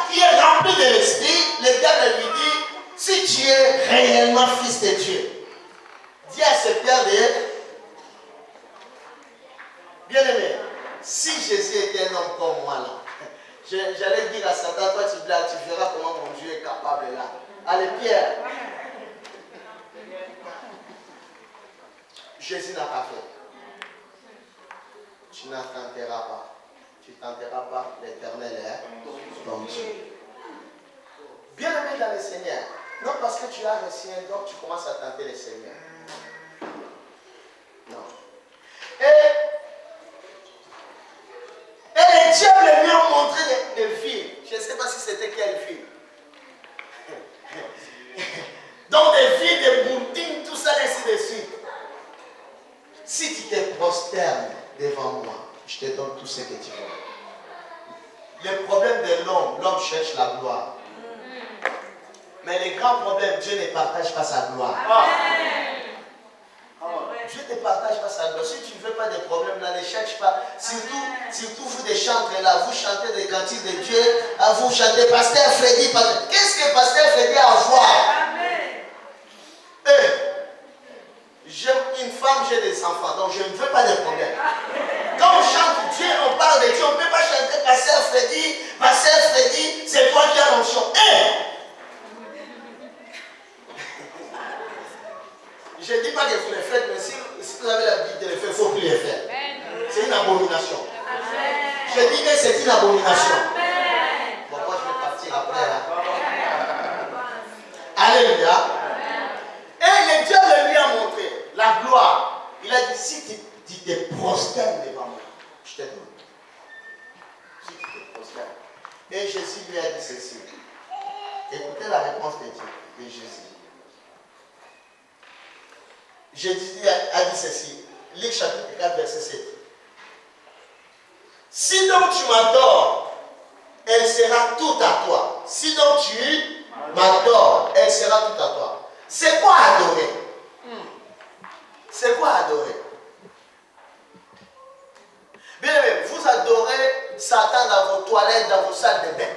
qui est rempli de l'esprit, le diable lui dit, si tu es réellement fils de Dieu, dis à ce Père de... Bien-aimé, si Jésus était un homme comme moi là, j'allais dire à Satan, toi tu verras comment mon Dieu est capable là. Allez Pierre. Jésus n'a pas fait. Tu n'attenteras pas. Tu ne tenteras pas l'Éternel ton Dieu. Bien-aimé dans le Seigneur, non parce que tu as reçu un don, tu commences à tenter le Seigneur. Non. Et le diable lui a montré des villes. Je ne sais pas si c'était quelle ville. Donc des villes, des boutines, tout ça, ainsi de suite. Si tu te prosternes devant moi, je te donne tout ce que tu veux. Le problème de l'homme cherche la gloire. Mais le grand problème, Dieu ne partage pas sa gloire. Dieu ne partage pas sa gloire. Si tu ne veux pas de problème, là, ne cherche pas. Surtout vous des chantres là, vous chantez des cantiques de Dieu, vous chantez Pasteur Freddy. Qu'est-ce que Pasteur Freddy a à voir? J'aime une femme, j'ai des enfants, donc je ne veux pas de problème. Quand on chante Dieu, on parle de Dieu, on ne peut pas chanter Pasteur Freddy, c'est toi qui as l'onction. Je ne dis pas que vous le faites, mais si vous avez l'habitude de le faire, c'est une abomination. Bon, moi je vais partir après. Hein. Alléluia. Et le diable lui a montré la gloire. Il a dit, si tu te prosternes devant moi, je te donne. Si tu te prosternes. Et Jésus lui a dit ceci. Écoutez la réponse de Jésus. Jésus a dit ceci. Luc chapitre 4, verset 7. Si donc tu m'adores, elle sera tout à toi. Si donc tu m'adores, elle sera tout à toi. C'est quoi adorer? C'est quoi adorer? Bien aimé, vous adorez Satan dans vos toilettes, dans vos salles de bain.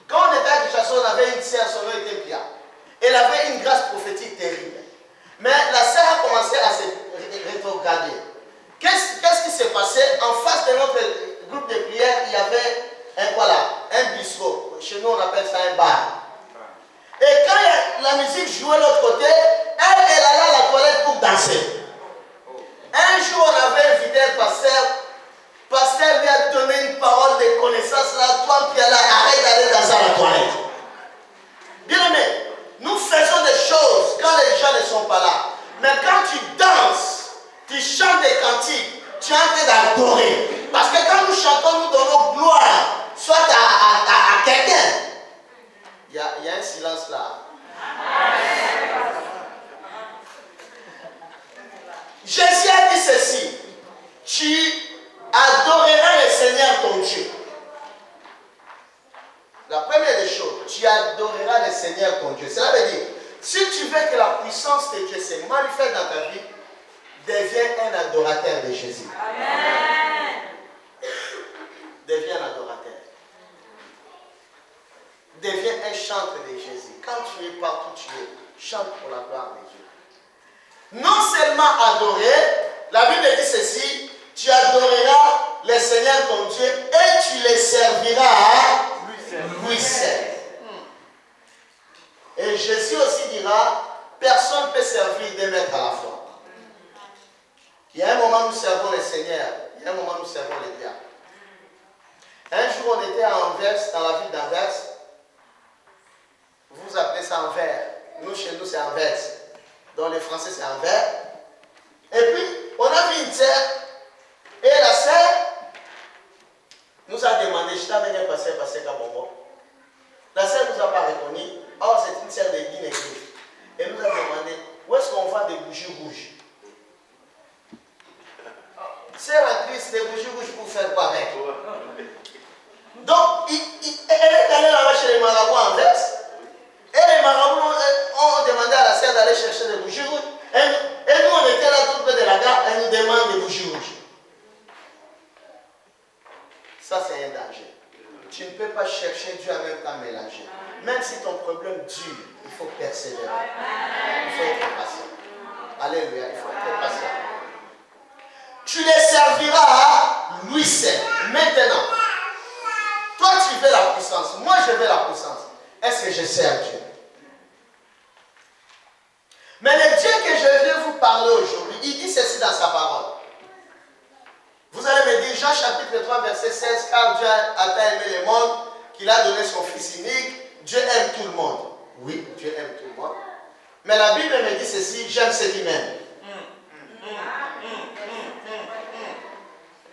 Quand on était à Kinshasa, on avait une sœur, son nom était Pia. Elle avait une grâce prophétique terrible. Mais la sœur a commencé à se rétrograder. Qu'est-ce qui s'est passé? En face de notre groupe de prière, il y avait un bistrot. Chez nous, on appelle ça un bar. Et quand la musique jouait de l'autre côté, elle allait à la toilette pour danser. Un jour, on avait invité un pasteur. Le pasteur lui a donné une parole de connaissance. Là, toi, Pia, arrête d'aller danser à la toilette. Bien aimé, nous faisons des choses quand les gens ne sont pas là. Mais quand tu danses, tu chantes des cantiques, tu es en train d'adorer. Parce que quand nous chantons, nous donnons gloire, soit à quelqu'un. Il y a un silence là. Jésus a dit ceci. Tu adoreras le Seigneur ton Dieu. La première des choses, tu adoreras le Seigneur ton Dieu. Cela veut dire, si tu veux que la puissance de Dieu se manifeste dans ta vie, deviens un adorateur de Jésus. Amen. Deviens un adorateur. Deviens un chanteur de Jésus. Quand tu es partout, tu es. Chante pour la gloire de Dieu. Non seulement adorer, la Bible dit ceci, tu adoreras le Seigneur ton Dieu et tu le serviras lui seul. Et Jésus aussi dira, personne ne peut servir deux maîtres à la fois. Il y a un moment où nous servons le Seigneur, il y a un moment où nous servons le diable. Un jour on était à Anvers, dans la ville d'Anvers. Vous appelez ça Anvers. Nous, chez nous, c'est Anvers. Dans les Français, c'est Anvers. Et puis, on a vu une sœur. Et la sœur nous a demandé, je t'avais bien passé Kabombo. La sœur ne nous a pas reconnu. Oh, c'est une sœur de Guinée. Elle nous a demandé, où est-ce qu'on vend des bougies rouges? Sœur en Christ, des bougies rouges pour faire quoi avec? Donc, elle est allée là-bas chez les marabouts en Anvers. Et les marabouts ont demandé à la sœur d'aller chercher des bougies rouges. Et nous, on était là tout près de la gare. Elle nous demande des bougies rouges. Ça, c'est un danger. Tu ne peux pas chercher Dieu en même temps mélanger. Même si ton problème dure, il faut persévérer. Il faut être patient. Alléluia, il faut être patient. Tu les serviras lui seul. Maintenant, toi, tu veux la puissance. Moi, je veux la puissance. Est-ce que je sers Dieu? Mais le Dieu que je viens vous parler aujourd'hui, il dit ceci dans sa parole. Vous allez me dire, Jean chapitre 3, verset 16, car Dieu a tant aimé le monde qu'il a donné son Fils unique. Dieu aime tout le monde. Oui, Dieu aime tout le monde. Mais la Bible me dit ceci, j'aime ceux qui m'aiment.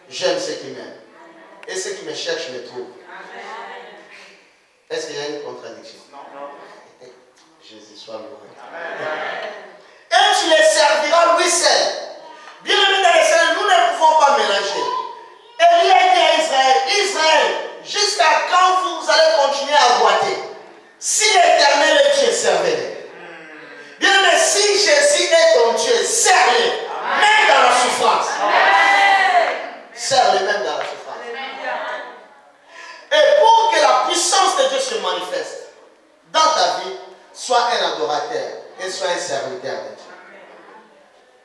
J'aime ceux qui m'aiment. Et ceux qui me cherchent me trouvent. Est-ce qu'il y a une contradiction? Non. Jésus soit loué. Et tu les serviras lui seul. Bien aimé dans les Seigneur, nous ne pouvons pas mélanger. Élie a dit à Israël, Israël, jusqu'à quand vous allez continuer à boiter? Si l'Éternel est Dieu, servez-le. Bien aimé, si Jésus est ton Dieu, serve-le. Même dans la souffrance. Serve-le même dans la souffrance. Et pour que la puissance de Dieu se manifeste dans ta vie, sois un adorateur et sois un serviteur de Dieu.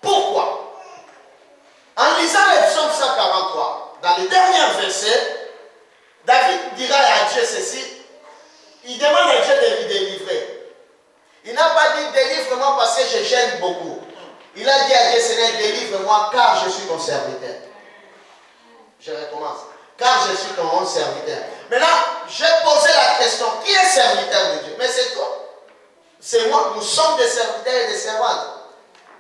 Pourquoi? En lisant le psaume 143, dans le dernier verset, David dira à Dieu ceci, il demande à Dieu de lui délivrer. Il n'a pas dit délivre-moi parce que je gêne beaucoup. Il a dit à Dieu, Seigneur, délivre-moi car je suis ton serviteur. Je recommence. car je suis ton serviteur. Maintenant, j'ai posé la question, qui est serviteur de Dieu? Mais c'est toi. C'est moi, nous sommes des serviteurs et des servantes.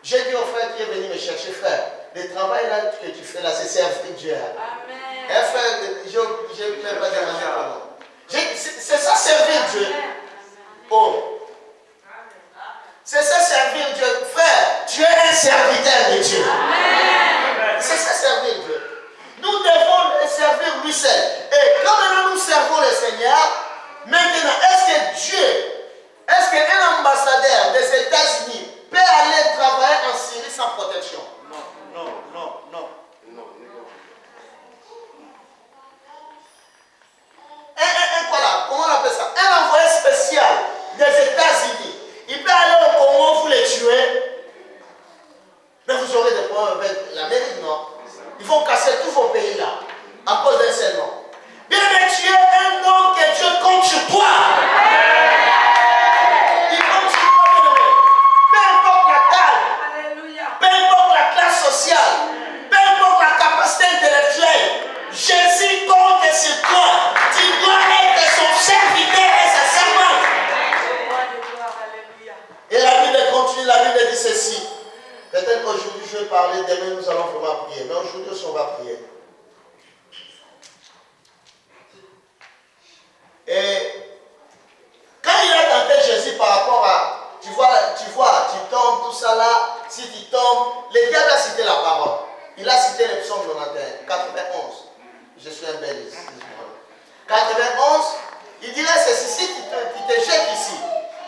J'ai dit au frère qui est venu me chercher, frère, le travail là que tu fais là, c'est servir Dieu. Amen. Eh frère, je ne vais pas demander comment. C'est ça servir Dieu. Oh. C'est ça servir Dieu. Frère, tu es un serviteur de Dieu. C'est ça servir Dieu. Nous devons le servir lui seul. Et quand maintenant nous servons le Seigneur, maintenant, est-ce qu'un ambassadeur des États-Unis peut aller travailler en Syrie sans protection? Non. Comment on appelle ça? Un envoyé spécial des États-Unis. Il peut aller au Congo, vous les tuer. Mais vous aurez des problèmes avec l'Amérique, non? Ils vont casser tous vos pays là, à cause d'un seul nom. Bien aimé, tu es un homme que Dieu compte sur toi. Il compte sur toi, bien aimé. Peu importe la taille, Alléluia. peu importe la classe sociale, peu importe la capacité intellectuelle, Jésus compte sur toi. Tu dois être son serviteur et sa servante. Alléluia. Et la Bible continue, la Bible dit ceci. Peut-être qu'aujourd'hui je vais parler, demain nous allons vraiment prier. Mais aujourd'hui aussi on va prier. Et quand il a tenté Jésus par rapport à, tu tombes, tout ça là, si tu tombes, le diable a cité la parole. Il a cité le psaume 91. Je suis un bel ici. 91, il dirait ceci, si tu te jettes ici,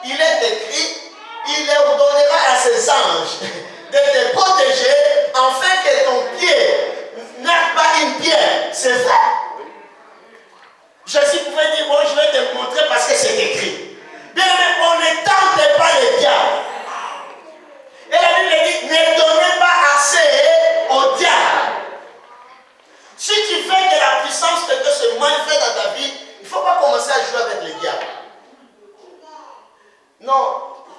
il est écrit, il ordonnera à ses anges de te protéger afin que ton pied n'aille pas une pierre. C'est vrai. Jésus pouvait dire, bon, je vais te montrer parce que c'est écrit. Bien, mais on ne tente pas le diable. Et la Bible dit, ne donnez pas accès au diable. Si tu veux que la puissance de Dieu se manifeste dans ta vie, il ne faut pas commencer à jouer avec le diable. Non,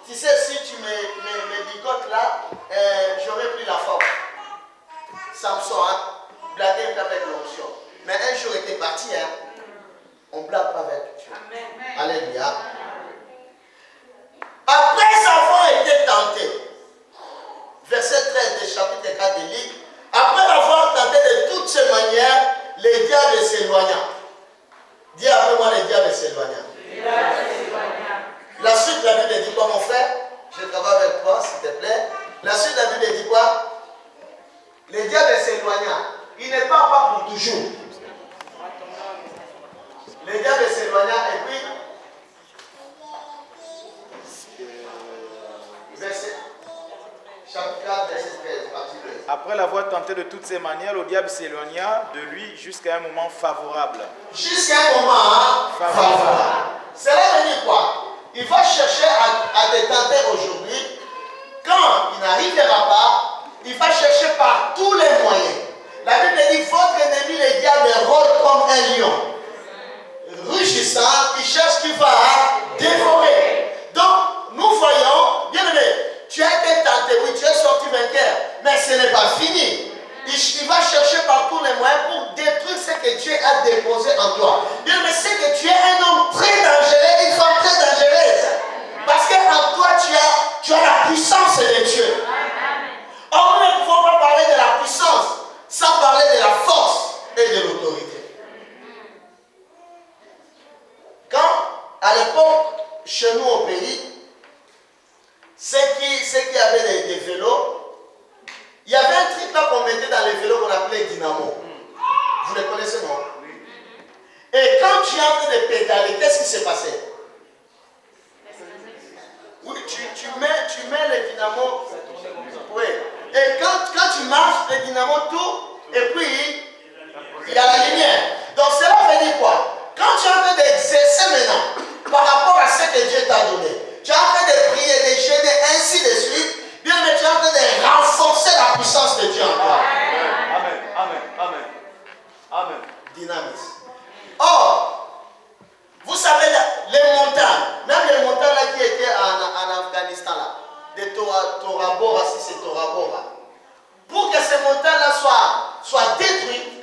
tu sais, si tu me ligotes là, j'aurais pris la forme. Samson, hein, blaguer avec l'onction. Mais un jour, il était parti, hein. On ne blague pas avec Dieu. Amen. Alléluia. Après avoir été tenté, verset 13 du chapitre 4 de Luc, après avoir tenté de toutes ces manières, le diable s'éloigna. Dis après moi, le diable s'éloigna. La suite de la Bible dit quoi, mon frère? Je travaille avec toi, s'il te plaît. La suite de la Bible dit quoi? Le diable s'éloigna. Il ne part pas pour toujours. Le diable s'éloigna et puis, chapitre 4, verset 13, partie 13. Après l'avoir tenté de toutes ces manières, le diable s'éloigna de lui jusqu'à un moment favorable. Jusqu'à un moment favorable. Cela veut dire quoi? Il va chercher à te tenter aujourd'hui. Quand il n'arrivera pas, il va chercher par tous les moyens. La Bible dit, votre ennemi, le diable, rôde comme un lion. Rugissant, il cherche qui va dévorer. Donc, nous voyons, bien aimé, tu as été tenté, oui, tu es sorti vainqueur, mais ce n'est pas fini. Il va chercher par tous les moyens pour détruire ce que Dieu a déposé en toi. Bien aimé, c'est que tu es un homme très dangereux, une femme très dangereuse. Parce qu'en toi, tu as la puissance de Dieu. Or, nous ne pouvons pas parler de la puissance sans parler de la force et de l'autorité. Quand, à l'époque, chez nous au pays, ceux qui avaient des vélos, il y avait un truc là qu'on mettait dans les vélos qu'on appelait dynamo. Vous le connaissez, non? Et quand tu es en train de pédaler, qu'est-ce qui s'est passé? Oui, tu mets le dynamo. Oui. Et quand tu marches, le dynamo tourne, et puis il y a la lumière. Donc cela veut dire quoi? Quand tu es en train d'exercer maintenant, par rapport à ce que Dieu t'a donné, tu es en train de prier, de jeûner, ainsi de suite, bien, mais tu es en train de renforcer la puissance de Dieu en toi. Amen, amen, amen, amen. Dynamisme. Or, vous savez, les montagnes, même les montagnes là qui étaient en Afghanistan, là, de Tora Bora, si c'est Tora Bora, pour que ces montagnes là soient détruites,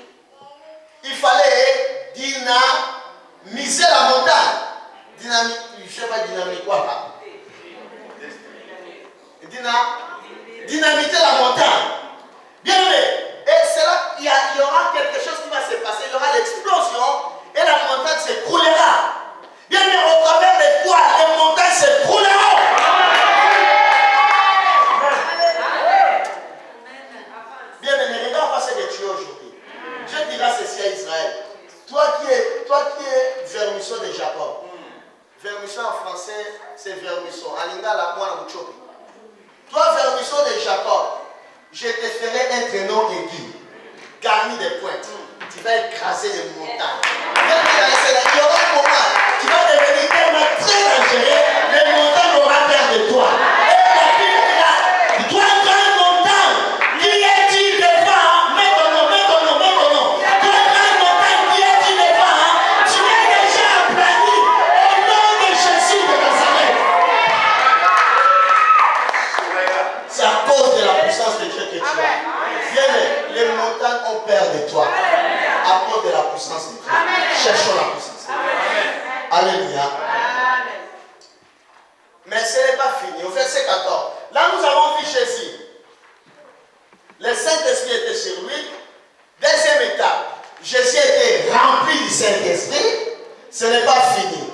il fallait c'est vermisseau. Alingala, moi, la mouchopi. Toi, vermisseau de Jacob, je te ferai un traîneau aigu, garni de pointes. Tu vas écraser les montagnes. Il y aura un moment, tu vas devenir tellement très dangereux, les montagnes auront peur de toi. Et la Bible dira, toi, grande montagne, qui est-il devant? Mets ton nom, mets ton nom, mets ton nom. Toi, grande montagne, qui est-il devant? Tu es déjà aplani au nom de Jésus de Nazareth. C'est à cause de la puissance de Dieu que tu as. Bien, les montagnes ont peur de toi. À cause de la puissance de Dieu. Cherchons la puissance de Dieu. Alléluia. Mais ce n'est pas fini. Au verset 14. Là, nous avons vu Jésus. Le Saint-Esprit était sur lui. Deuxième étape. Jésus était rempli du Saint-Esprit. Ce n'est pas fini.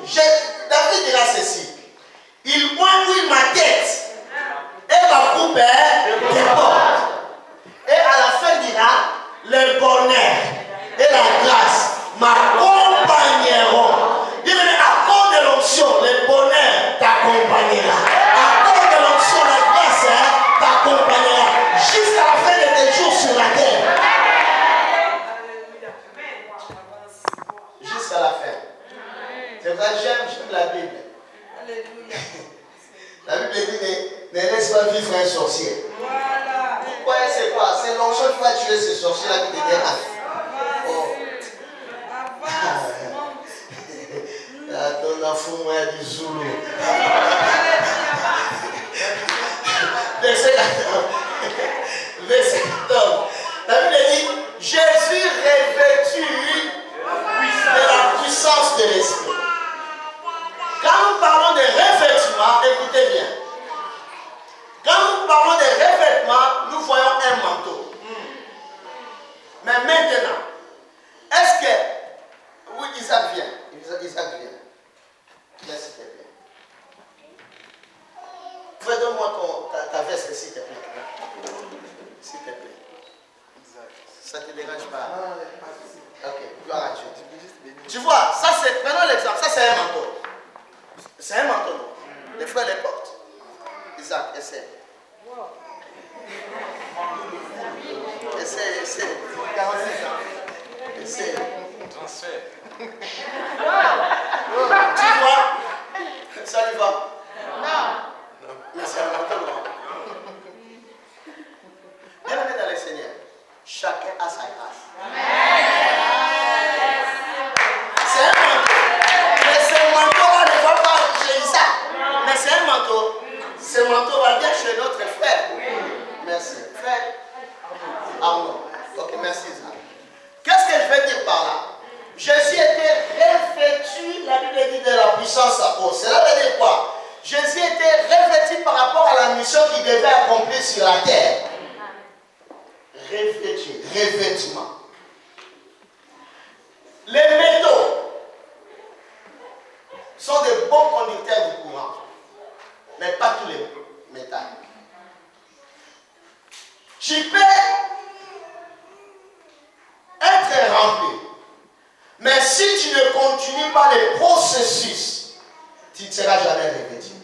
David dira ceci. Il oint ma tête et ma coupe déborde. Et à la fin dira, le bonheur et la grâce m'accompagneront. Dis à cause de l'onction, le bonheur t'accompagnera. À cause de l'onction, la grâce t'accompagnera. Jusqu'à la fin de tes jours sur la terre. Jusqu'à la fin. C'est vrai, j'aime la Bible. La Bible dit, ne laisse pas vivre un sorcier. Pourquoi c'est quoi? C'est l'onction qui va tuer ce sorcier-là qui te dérange. Oh. Ton enfant, moi, du Zoulou. Verset 14. Verset 14. La Bible dit, Jésus revêtu de la puissance de l'Esprit. Quand nous parlons de revêtement, écoutez bien. Quand nous parlons de revêtement, nous voyons un manteau. Mais maintenant, est-ce que... Oui, Isaac vient. Isaac vient. Viens, s'il te plaît. Donne-moi ta veste, s'il te plaît. S'il te plaît. Ça ne te dérange pas? Ok, gloire à Dieu. Tu vois, ça c'est... Prenons l'exemple. Ça c'est un manteau. C'est un manteau, non? Les frères les portent. Isaac, essaie. Essaie. 46 ans. Essaie. Transfert. Tu vois? Ça lui va? Non. Mais c'est un manteau, non? Bien-aimé dans le Seigneur, chacun a sa grâce. C'est un manteau. Mais ce manteau-là ne va pas chez Isaac. Mais c'est un manteau. Ce manteau va bien chez notre frère. Merci. Frère Arnaud. Ok, merci Isaac. Qu'est-ce que je veux dire par là? Jésus était revêtu, la Bible dit, de la puissance à haut. Cela veut dire quoi? Jésus était revêtu par rapport à la mission qu'il devait accomplir sur la terre. Revêtu, revêtement. Les métaux sont des bons conducteurs du courant, mais pas tous les métals. Tu peux être rempli, mais si tu ne continues pas le processus, tu ne seras jamais revêtu.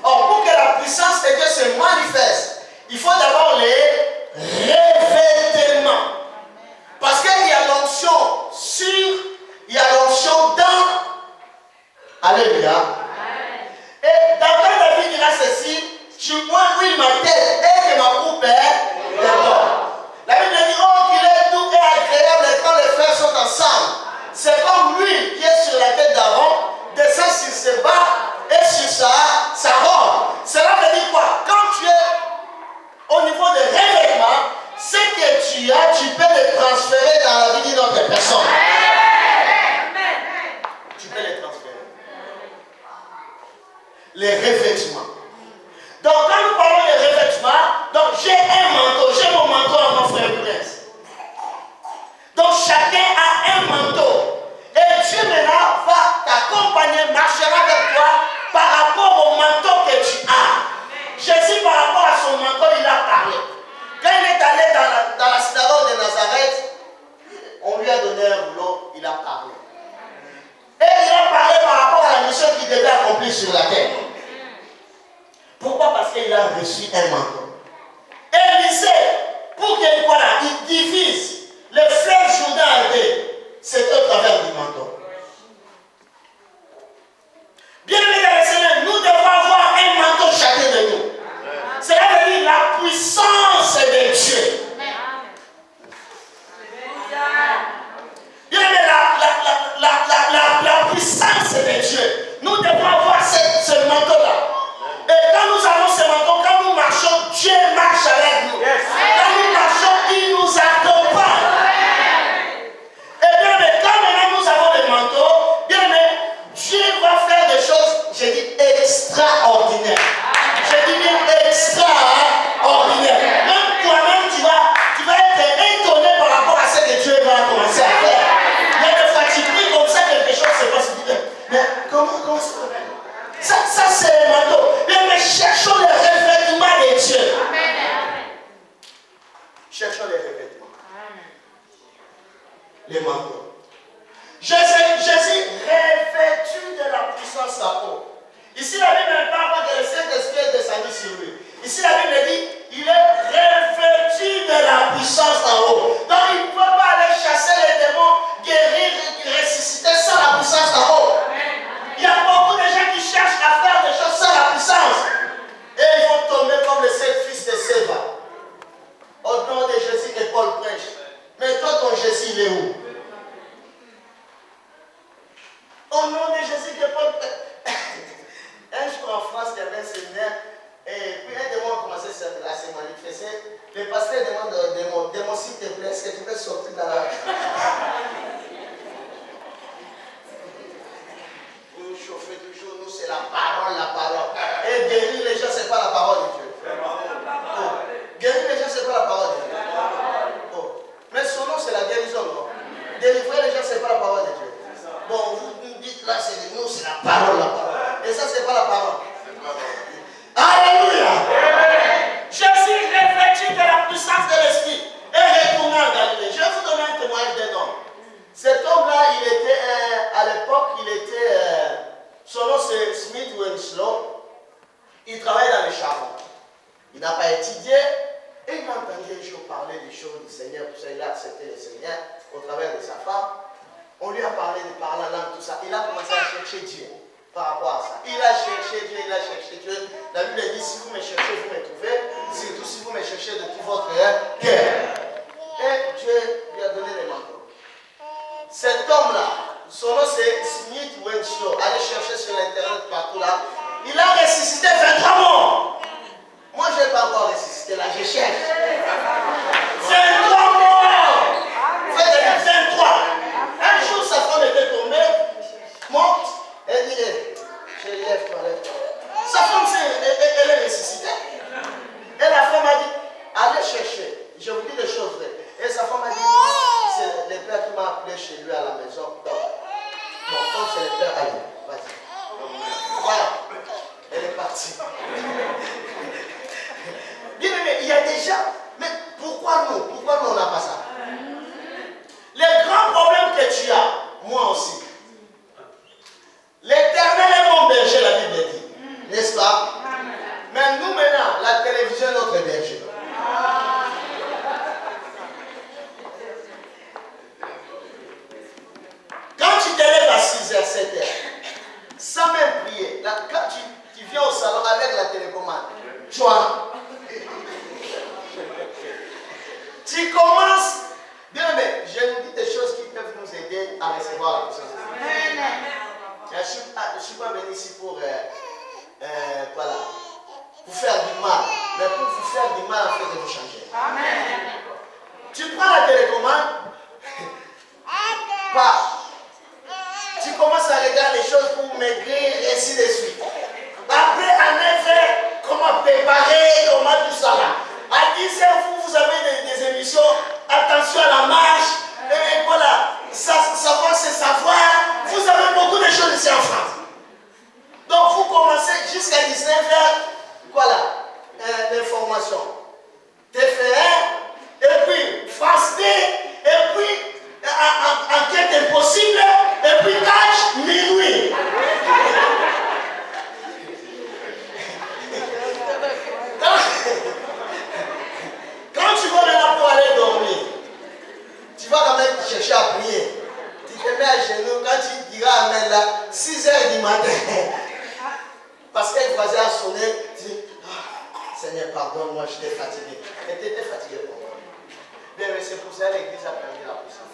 Or, pour que la puissance de Dieu se manifeste, il faut d'abord les revêtements. Parce qu'il y a l'onction sur, il y a l'onction dans. Alléluia. Et d'après David dira ceci, tu oins ma tête et que ma coupe est déborde. La Bible dit, oh, qu'il est doux et agréable quand les frères sont ensemble. C'est comme l'huile qui est sur la tête d'Aaron, descend sur ses bas et sur sa robe. Cela veut dire quoi? Quand tu es au niveau de cherchons les revêtements. Les manteaux. Jésus revêtu de la puissance en haut. Ici, la Bible ne parle pas que le Saint-Esprit est descendu sur lui. Ici, la Bible dit il est revêtu de la puissance en haut. Donc, il ne peut pas aller chasser les démons, guérir, ressusciter sans la puissance en haut. Il y a beaucoup de gens qui cherchent à faire des choses sans la puissance. Et ils vont tomber comme les 7 fils de Séva. Au nom de Jésus que Paul prêche. Mais toi, ton Jésus, il est où? Au nom de Jésus que Paul prêche. Un jour en France, il y avait un séminaire. Et puis un démon a commencé à se manifester. Le pasteur demande au démon, s'il te plaît, est-ce que tu peux sortir dans la... Vous chauffez toujours, nous c'est la parole, la parole. Et guérir les gens, c'est pas la parole de Dieu. Oh. Guérir les gens, c'est pas la parole de Dieu. Oh. Mais son nom, c'est la guérison, non? Délivrer les gens, c'est pas la parole de Dieu. Bon, vous nous dites là, c'est nous, c'est la parole, la parole. Et ça, c'est pas la parole. Alléluia. Jésus revêtu de la puissance de l'Esprit et retourné en Galilée. Je vais vous donner un témoignage d'un homme. Cet homme-là, il était, à l'époque, son nom c'est Smith Winslow. Il travaillait dans les charbons. Il n'a pas étudié et il a entendu un jour parler des choses du Seigneur. Pour ça, il a accepté le Seigneur au travers de sa femme. On lui a parlé de parler en langue, tout ça. Il a commencé à chercher Dieu par rapport à ça. Il a cherché Dieu, il a cherché Dieu. La Bible dit, si vous me cherchez, vous me trouvez. Surtout si vous me cherchez de tout votre cœur. Et Dieu lui a donné les manteaux. Cet homme-là, son nom c'est Smith Winslow. Allez chercher sur l'internet partout là. Il a ressuscité 23 morts. Moi, je n'ai pas encore ressuscité là, je cherche. 23 morts. Faites 23. Un jour, sa femme était tombée, morte. Elle dit, je lève-toi, lève-toi. Sa femme, elle est ressuscitée. Et la femme a dit, allez chercher. Je vous dis des choses vraies. Et sa femme a dit, c'est le père qui m'a appelé chez lui à la maison. Donc, bon, comme c'est le père, allez, vas-y. Voilà. Elle est partie. Bien aimé, il y a des gens, mais pourquoi nous on n'a pas ça? Les grands problèmes que tu as, moi aussi. L'Éternel est mon berger, la Bible dit. N'est-ce pas? Mais nous maintenant, la télévision est notre berger. Quand tu te lèves à 6h, 7h, sans même prier, là, quand tu viens au salon avec la télécommande, tu vois, tu commences, bien mais je vous dis des choses qui peuvent nous aider à recevoir la puissance. Je ne suis pas venu ici pour, voilà, pour faire du mal, mais pour vous faire du mal afin de vous changer. Amen. Tu prends la télécommande, tu commences à regarder les choses pour maigrir et ainsi de suite. Après, à 9h, comment préparer, comment tout ça là. À 10h, vous avez des émissions, attention à la marche, et voilà, savoir c'est savoir. Vous avez beaucoup de choses ici en France. Donc vous commencez jusqu'à 19h, voilà, l'information. TF1, et puis France 2, et puis enquête impossible, et puis catch minuit. Quand tu vas maintenant pour aller dormir, tu vas quand même chercher à prier. Tu te mets à genoux, quand tu diras Amen là, 6h du matin. Parce qu'un voisin a sonné, tu dis, Seigneur, pardonne-moi, j'étais fatigué. Et tu étais fatigué pour moi. Bien, mais c'est pour ça que l'église a perdu la puissance.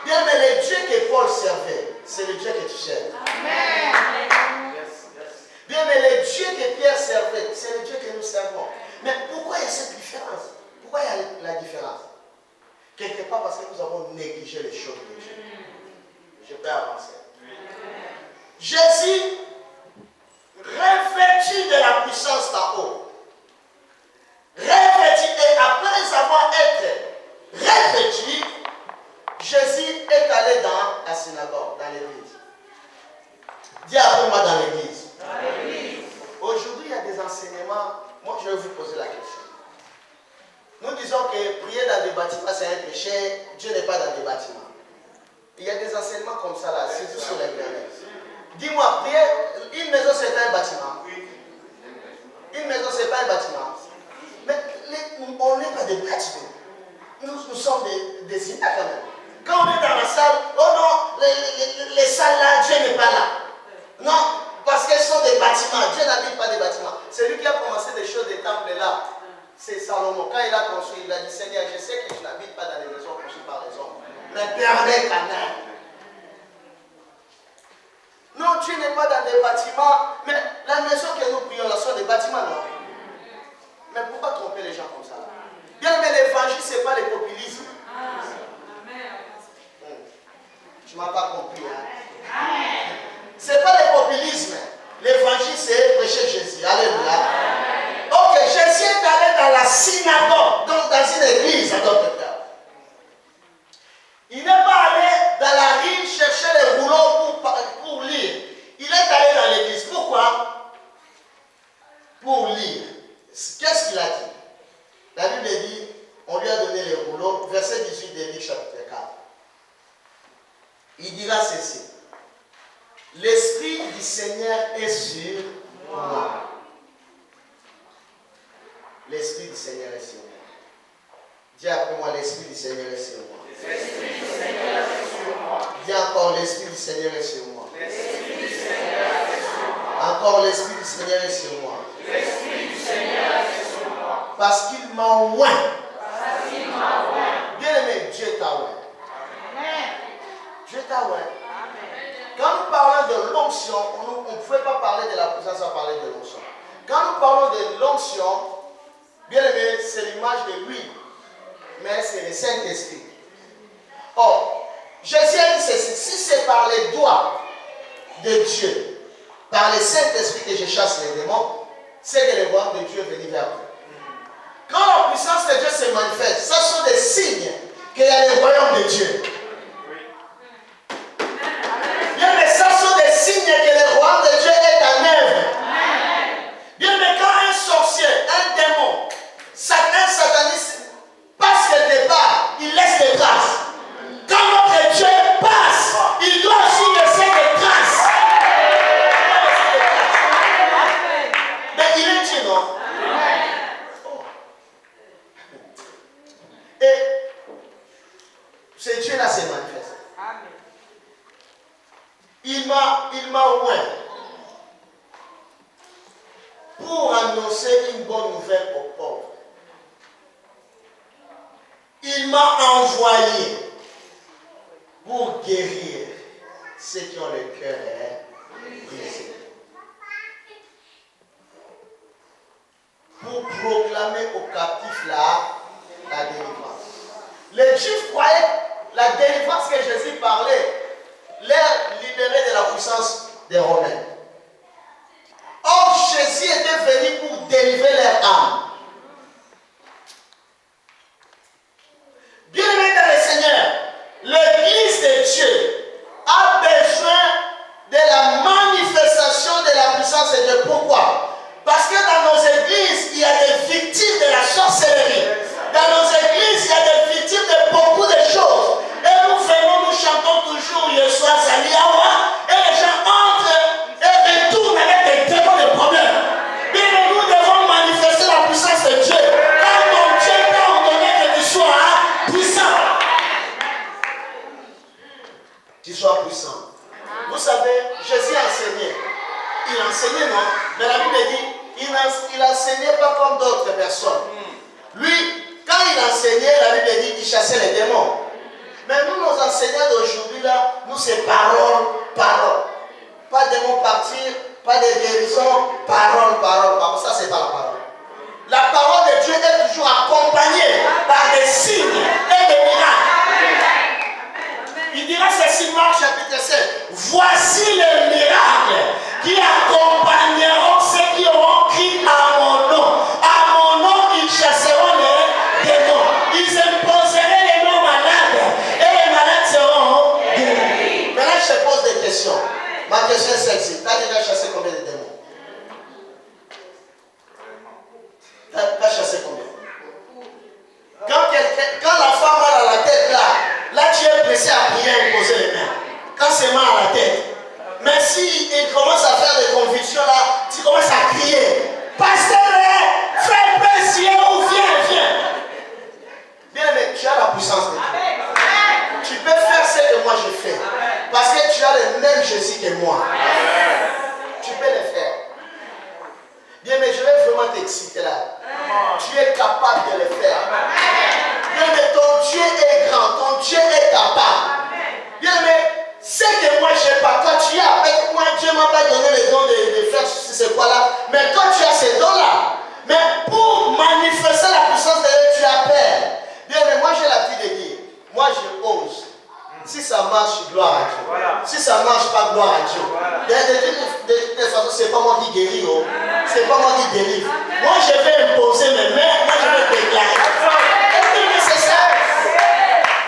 Bien, mais le Dieu que Paul servait, c'est le Dieu que tu serves. Amen. Bien, mais le Dieu que Pierre servait, c'est le Dieu que nous servons. Mais pourquoi il y a cette différence? Pourquoi il y a la différence? Quelque part parce que nous avons négligé les choses de Dieu. Je peux avancer. Jésus, revêtu de la puissance d'en haut, revêtu, et après avoir été revêtu, Jésus est allé dans la synagogue, dans l'église. Dis après moi dans l'église. Aujourd'hui, il y a des enseignements. Moi, je vais vous poser la question. Nous disons que prier dans des bâtiments, c'est un péché. Dieu n'est pas dans des bâtiments. Il y a des enseignements comme ça là, c'est tout sur l'internet. Dis-moi, prier, une maison c'est pas un bâtiment. Une maison c'est pas un bâtiment. Mais on n'est pas des bâtiments. Nous sommes des humains quand même. Quand on est dans la salle, oh non, les salles là, Dieu n'est pas là. Non, parce qu'elles sont des bâtiments. Dieu n'habite pas des bâtiments. C'est lui qui a commencé des choses des temples là. C'est Salomon. Quand il a construit, il a dit Seigneur, je sais que tu n'habites pas dans les maisons construites par les hommes. Mais permets quand même. Non, Dieu n'est pas dans des bâtiments. Mais la maison que nous prions là sont des bâtiments, non. Mais pourquoi tromper les gens comme ça? Bien, mais l'évangile, ce n'est pas le populisme. Tu ne m'as pas compris. Hein? Ce n'est pas le populisme. L'évangile, c'est prêcher Jésus. Alléluia. Ok, Jésus est allé dans la synagogue, donc dans une église, en d'autres termes. Il n'est pas allé dans la rue chercher les rouleaux pour lire. Il est allé dans l'église. Pourquoi? Pour lire. Qu'est-ce qu'il a dit? La Bible dit, on lui a donné les rouleaux, verset 18 de Luc chapitre 4. Il dira ceci. L'Esprit du Seigneur est sur moi. L'Esprit du Seigneur est sur moi. Dis après moi, l'Esprit du Seigneur est sur moi. L'Esprit du Seigneur est sur moi. Dis encore, l'Esprit du Seigneur est sur moi. L'Esprit du Seigneur est sur moi. Encore, l'Esprit du Seigneur est sur moi. L'Esprit du Seigneur est sur moi. Parce qu'il m'a oint. Parce qu'il m'a oint. Bien aimé, Dieu t'a oint. Dieu t'a oint. Quand nous parlons de l'onction, on ne pouvait pas parler de la puissance sans parler de l'onction. Quand nous parlons de l'onction, bien aimé, c'est l'image de lui. Mais c'est le Saint-Esprit. Or, Jésus a dit ceci, si c'est par les doigts de Dieu, par le Saint-Esprit que je chasse les démons, c'est que le royaume de Dieu est venu vers vous. Quand la puissance de Dieu se manifeste, ce sont des signes qu'il y a le royaume de Dieu. Bien, mais ce sont des signes que le royaume de Dieu est en œuvre. Bien, mais quand un sorcier, un démon, un sataniste passe quelque part, il laisse des traces. Quand notre Dieu passe, il doit aussi laisser des traces. Mais il est Dieu, non? Et ce Dieu-là se manifeste. Il m'a oint pour annoncer une bonne nouvelle aux pauvres. Il m'a envoyé pour guérir ceux qui ont le cœur brisé. Pour proclamer aux captifs la délivrance. Les Juifs croyaient la délivrance que Jésus parlait, les libérer de la puissance des Romains. Or, Jésus était venu pour délivrer leur âme. Bien-aimés dans le Seigneur, l'Église de Dieu a besoin de la manifestation de la puissance de Dieu. Pourquoi? Parce que dans nos églises, il y a des victimes de la sorcellerie. Dans nos églises, il y a des victimes de beaucoup de choses. Et nous venons, nous chantons toujours Yeshua Zaliawa. Et les gens entrent et retournent avec des démons de problèmes. Mais nous devons manifester la puissance de Dieu. Car ton Dieu t'a ordonné que tu sois puissant. Tu sois puissant. Vous savez, Jésus enseignait. Il enseignait, non? Mais la Bible dit, il enseignait pas comme d'autres personnes. Lui, quand il enseignait, la Bible dit qu'il chassait les démons. Mais nous, nos enseignants d'aujourd'hui, là, nous, c'est parole, parole. Pas de démons partir, pas de guérison, parole, parole, parole. Ça, c'est pas la parole. La parole de Dieu est toujours accompagnée par des signes et des miracles. Il dira ceci, Marc chapitre 7. Voici les miracles qui accompagneront ceux qui auront crié à mon nom. À mon nom, ils chasseront les démons. Ils imposeraient les noms malades et les malades seront guéris. Maintenant, je te pose des questions. Ma question est celle-ci. Tu as déjà chassé combien de démons? Tu as chassé combien? quand la femme a dans la tête là tu es pressé à prier et poser les mains. Quand c'est mal à la tête. Mais si il commence à faire des convictions là, tu commences à crier. Pasteur, fais prier ou viens. Bien aimé, tu as la puissance de Dieu. Tu peux faire ce que moi je fais. Parce que tu as le même Jésus que moi. Tu peux le faire. Bien aimé, je vais vraiment t'exciter là. Tu es capable de le faire. Bien aimé, ton Dieu est grand, ton Dieu est capable. Bien aimé, ce que moi je n'ai pas, toi tu as. Avec moi, Dieu ne m'a pas donné le don de faire ceci, c'est quoi là. Mais toi tu as ces dons-là. Mais pour manifester la puissance de Dieu, tu as peur. Bien aimé, moi j'ai l'habitude de dire, moi je ose. Si ça marche, gloire à Dieu. Voilà. Si ça ne marche pas, gloire à Dieu. Voilà. De toute façon, ce n'est pas moi qui guéris. Oh. Ce n'est pas moi qui délivre. Moi, je vais imposer mes mains. Moi, je vais déclarer. Et c'est ça.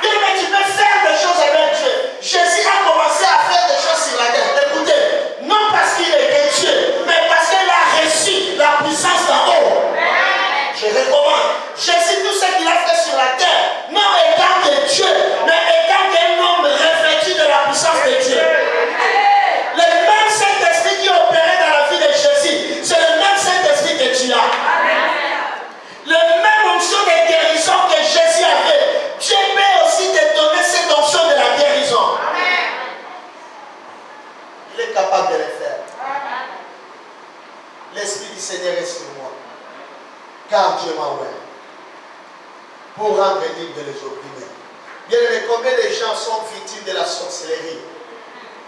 Bien, mais tu peux faire des choses avec Dieu. Jésus a commencé à faire des choses sur la terre. Écoutez, non parce qu'il était Dieu, mais parce qu'il a reçu la puissance d'en haut. Je recommande. Jésus, tout ce qu'il a fait sur la terre, non étant que Dieu, mais étant qu'un homme revêtu de la puissance de Dieu. Le même Saint-Esprit qui opérait dans la vie de Jésus, c'est le même Saint-Esprit que tu as. Le même onction de guérison que Jésus avait, Dieu peut aussi te donner cette onction de la guérison. Il est capable de le faire. L'Esprit du Seigneur est sur moi. Car Dieu m'a ouvert pour rendre libre de les opprimer. Bien aimé, combien de gens sont victimes de la sorcellerie?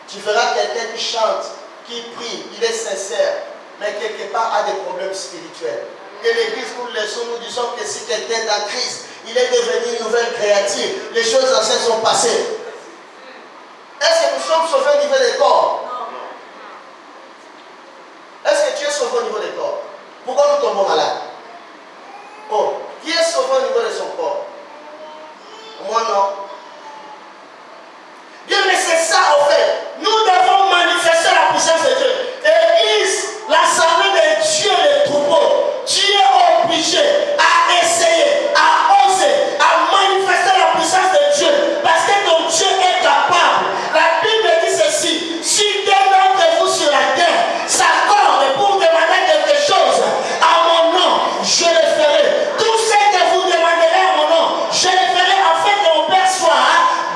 Tu verras quelqu'un qui chante, qui prie, il est sincère, mais quelque part a des problèmes spirituels. Et l'église, nous le laissons, nous disons que si quelqu'un est en Christ, il est devenu une nouvelle créature. Les choses anciennes sont passées. Est-ce que nous sommes sauvés au niveau des corps? Est-ce que tu es sauvé au niveau des corps? Pourquoi nous tombons malades? Oh, qui est sauvé au niveau de son corps? Moi non. Bien, mais c'est ça en fait. Nous devons manifester la puissance de Dieu. Église, l'assemblée de Dieu, les troupeaux. Tu es obligé à essayer, à oser, à manifester la puissance de Dieu. Parce que ton Dieu est capable. La Bible dit ceci. Si deux d'entre vous sur la terre s'accordent pour demander quelque chose à mon nom, je le ferai. Tout ce que vous demanderez à mon nom, je le ferai afin que mon Père soit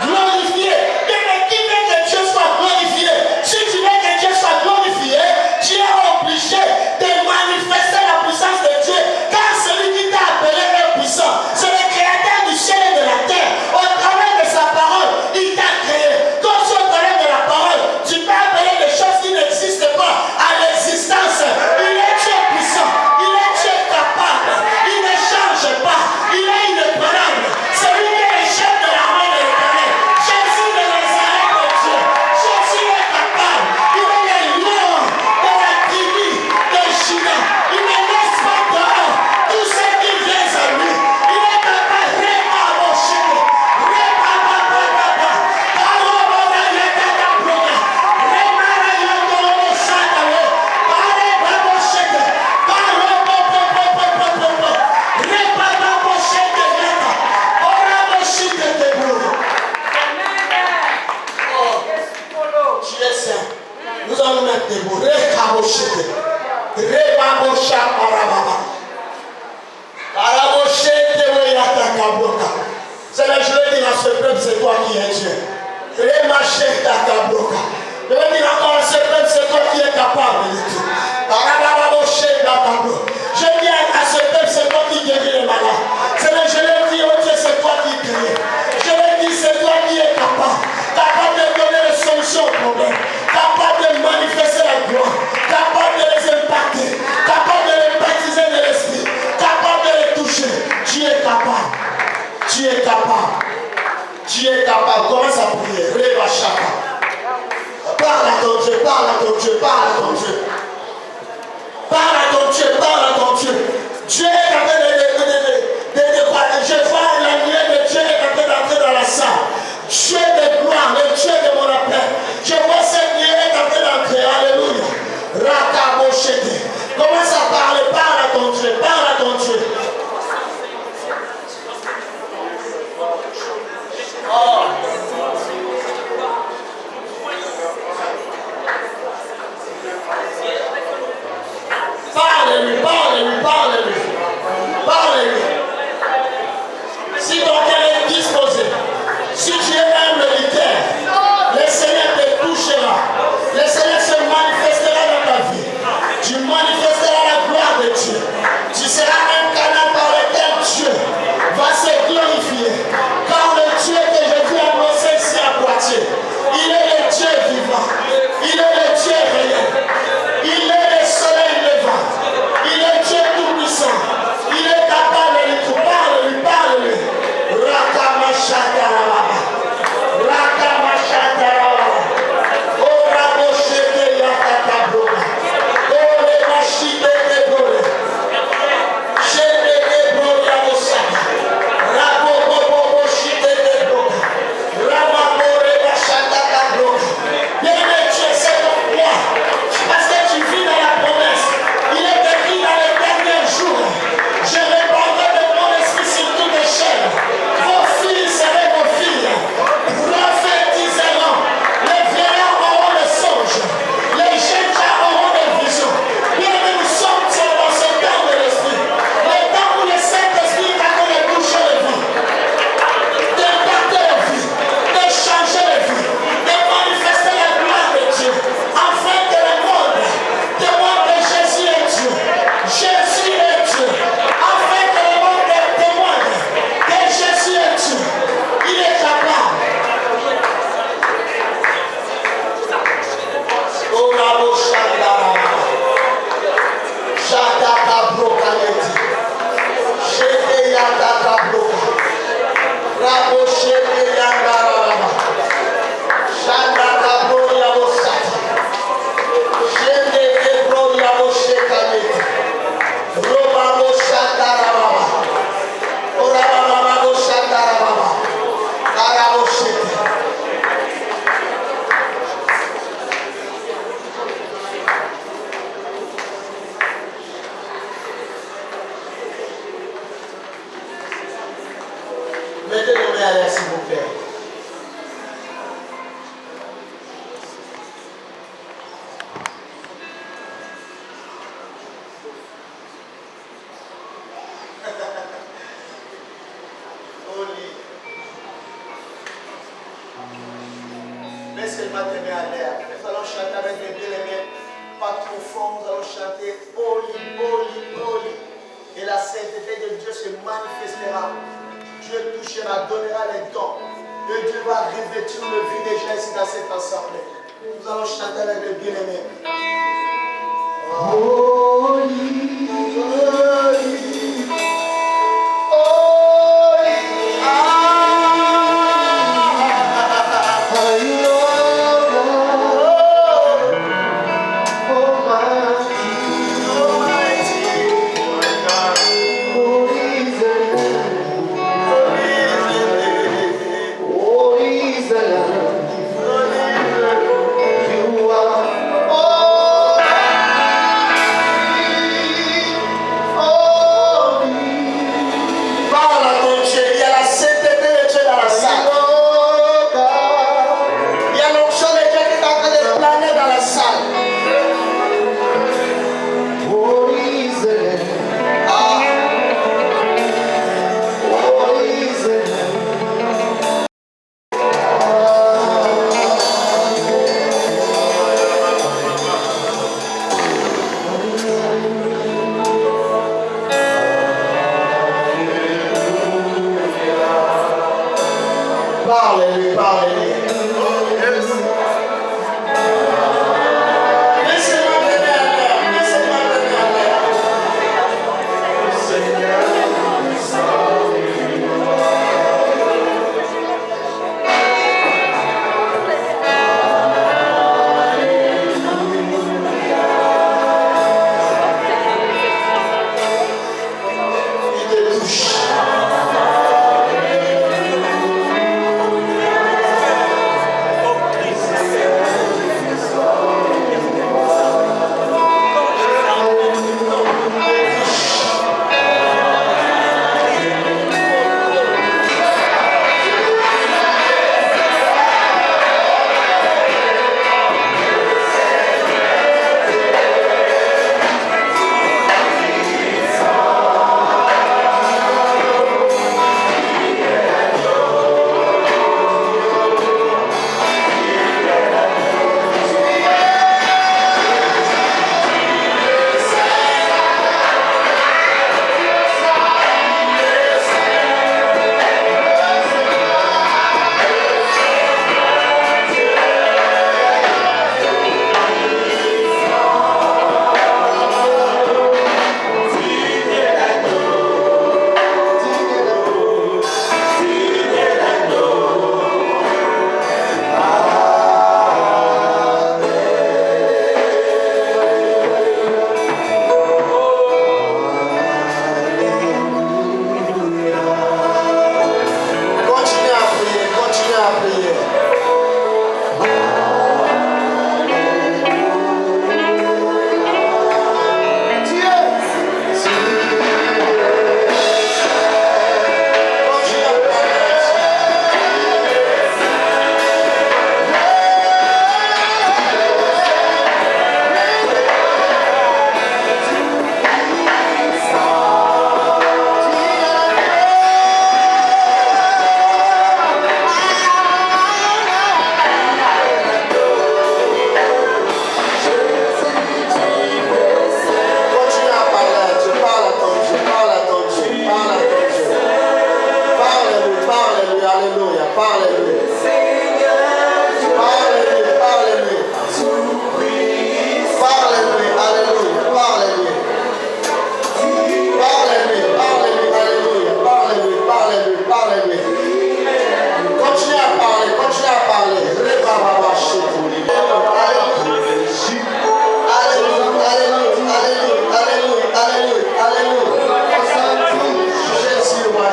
glorifié. Mais qui veut que Dieu soit glorifié? Si tu veux que Dieu soit glorifié, tu es obligé de manifester la puissance de Dieu. Car celui qui t'a appelé est puissant. C'est le créateur du ciel et de la terre. Au travers de sa parole, il t'a créé. Donc, au travers de la parole, tu peux appeler des choses qui n'existent pas à l'existence. Il est Dieu puissant. Il est Dieu capable. Il ne change pas. Il est inébranlable. Celui qui est le chef de l'armée de l'Éternel. Jésus de Nazareth est Dieu. Jésus est capable. Il est le lion de la tribu de Juda. Il ne laisse pas dehors tout ce qui vient à lui. Il est capable de tu es saint. Nous allons mettre des mots. C'est là, je vais dire à ce peuple, c'est toi qui es Dieu. Je vais dire encore à ce peuple, c'est toi qui es capable de tout. Je dis à ce peuple, c'est toi qui guéris les malades. C'est là, je vais dire, oh Dieu, c'est toi qui guéris. Je vais dire, c'est toi qui es capable de donner les solutions aux problèmes, capable de manifester la gloire, capable de les impacter, capable de les baptiser de l'esprit, capable de les toucher. Tu es capable. Tu es capable. Tu es capable. Commence à prier. Réva chaka. Parle à ton Dieu, parle à ton Dieu, parle à ton Dieu. Parle à ton Dieu, parle à ton Dieu. Dieu est en train de je vois la lumière de Dieu est en train d'entrer dans la salle. Dieu de gloire, le Dieu de mon appel. Je vois cette lumière est en train d'entrer. Alléluia. Rakaboshete. Commence à parler, parle à ton Dieu, parle à ton Dieu. Mettez nos mains à l'air, s'il vous plaît. Mets seulement tes mains à l'air. Nous allons chanter avec les bien-aimés. Pas trop fort, nous allons chanter Holy, Holy, Holy. Et la sainteté de Dieu se manifestera. Dieu touchera, donnera les dons. Et Dieu va revêtir le vie des gens ici dans cette assemblée. Nous allons chanter avec les bien-aimés. Holy, Holy. Parlez-lui, parlez-lui. Laissez-moi donner à l'air, laissez-moi donner à l'air. Seigneur, il te touche.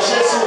Jésus,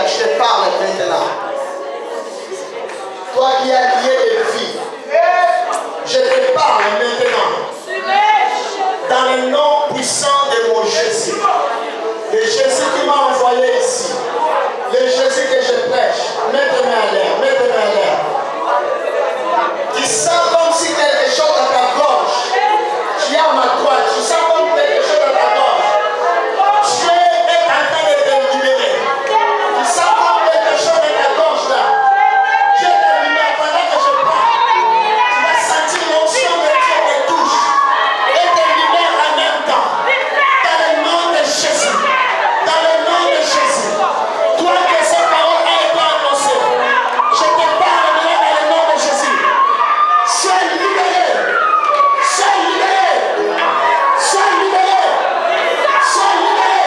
je te parle maintenant. Toi qui as lié les vies, je te parle maintenant. Dans le nom puissant de mon Jésus. Le Jésus qui m'a envoyé ici. Le Jésus que je prêche. Mettez-moi à l'air, mettez-moi à l'air. Tu sens comme si quelque chose dans ta gorge. Tu es à ma droite, tu sens comme quelque chose dans ta gorge. Dieu est en train de te libérer. Tu sens comme quelque chose dans ta gorge là. Dieu te libère pendant que je parle. Tu vas sentir l'onction de Dieu te touche et te libère en même temps. Dans le nom de Jésus. Dans le nom de Jésus. Toi que ces paroles ont été annoncées. Je te parle maintenant dans le nom de Jésus. Sois libéré. Sois libéré. Sois libéré. Sois libéré.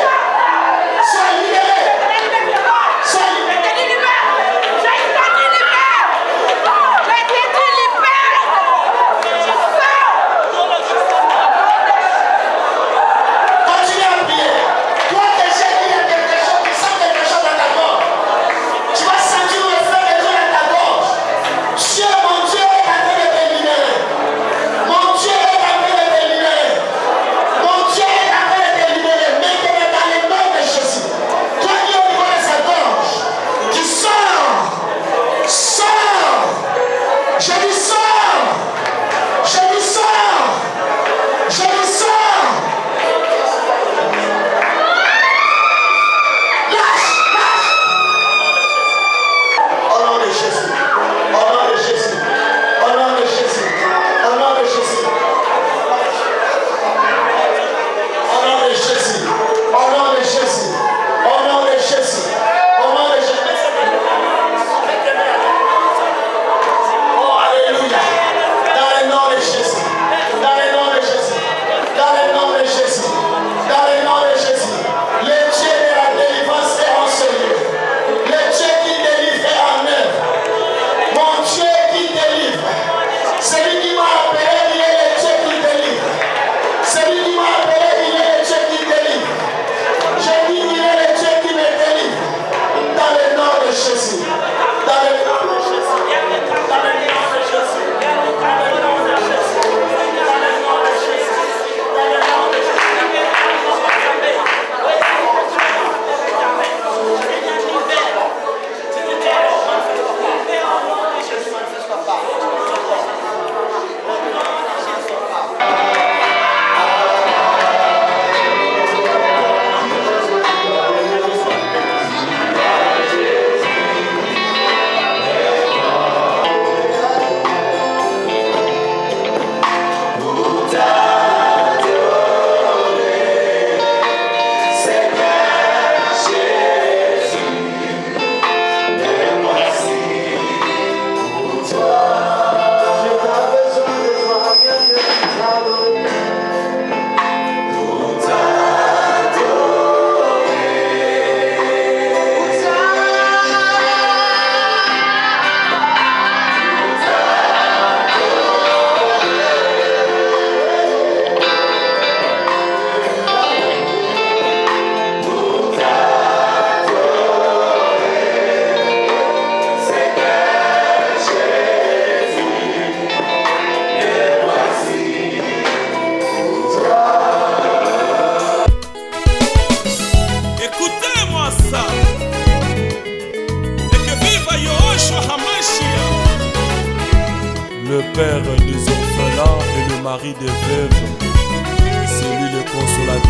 Sois libéré. Sois libéré. Continue à prier. Toi que j'ai dit, il y a quelque chose, tu sens quelque chose dans ta gorge. Tu vas sentir le feu de Dieu dans ta gorge. Dieu, mon Dieu est en train de te libérer. Mon Dieu est en train de te libérer. Mon Dieu est en train de te libérer. Maintenant dans le nom de Jésus. Toi qui es au niveau de sa gorge, tu sors. Sors. Je dis sors. Je dis sors. Je dis sors. Lâche, lâche. Au nom de Jésus. Au nom de Jésus. Au nom de Jésus. Au nom de Jésus. Au nom de Jésus. Au nom de Jésus. Au nom de Jésus. Au nom de Jésus. Oh, alléluia. Dans le nom de Jésus. Dans le nom de Jésus. Dans le nom de Jésus. Dans le nom de Jésus. Le Dieu de la délivrance est en ce lieu. Le Dieu qui délivre est en œuvre. Mon Dieu qui délivre. Celui qui m'a appelé, il est le Dieu qui délivre. Celui qui m'a appelé, il est le Dieu qui délivre. Je dis qu'il est le Dieu qui me délivre. Dans le nom de Jésus. Dans le nom de Jésus. Dans le nom de Jésus. Dans le nom de Jésus. Dans le nom de Jésus. Dans le nom de Jésus. Écoutez-moi ça. Et que vive Yahushua HaMashiach. Le père des orphelins et le mari des veuves. C'est lui le consolateur.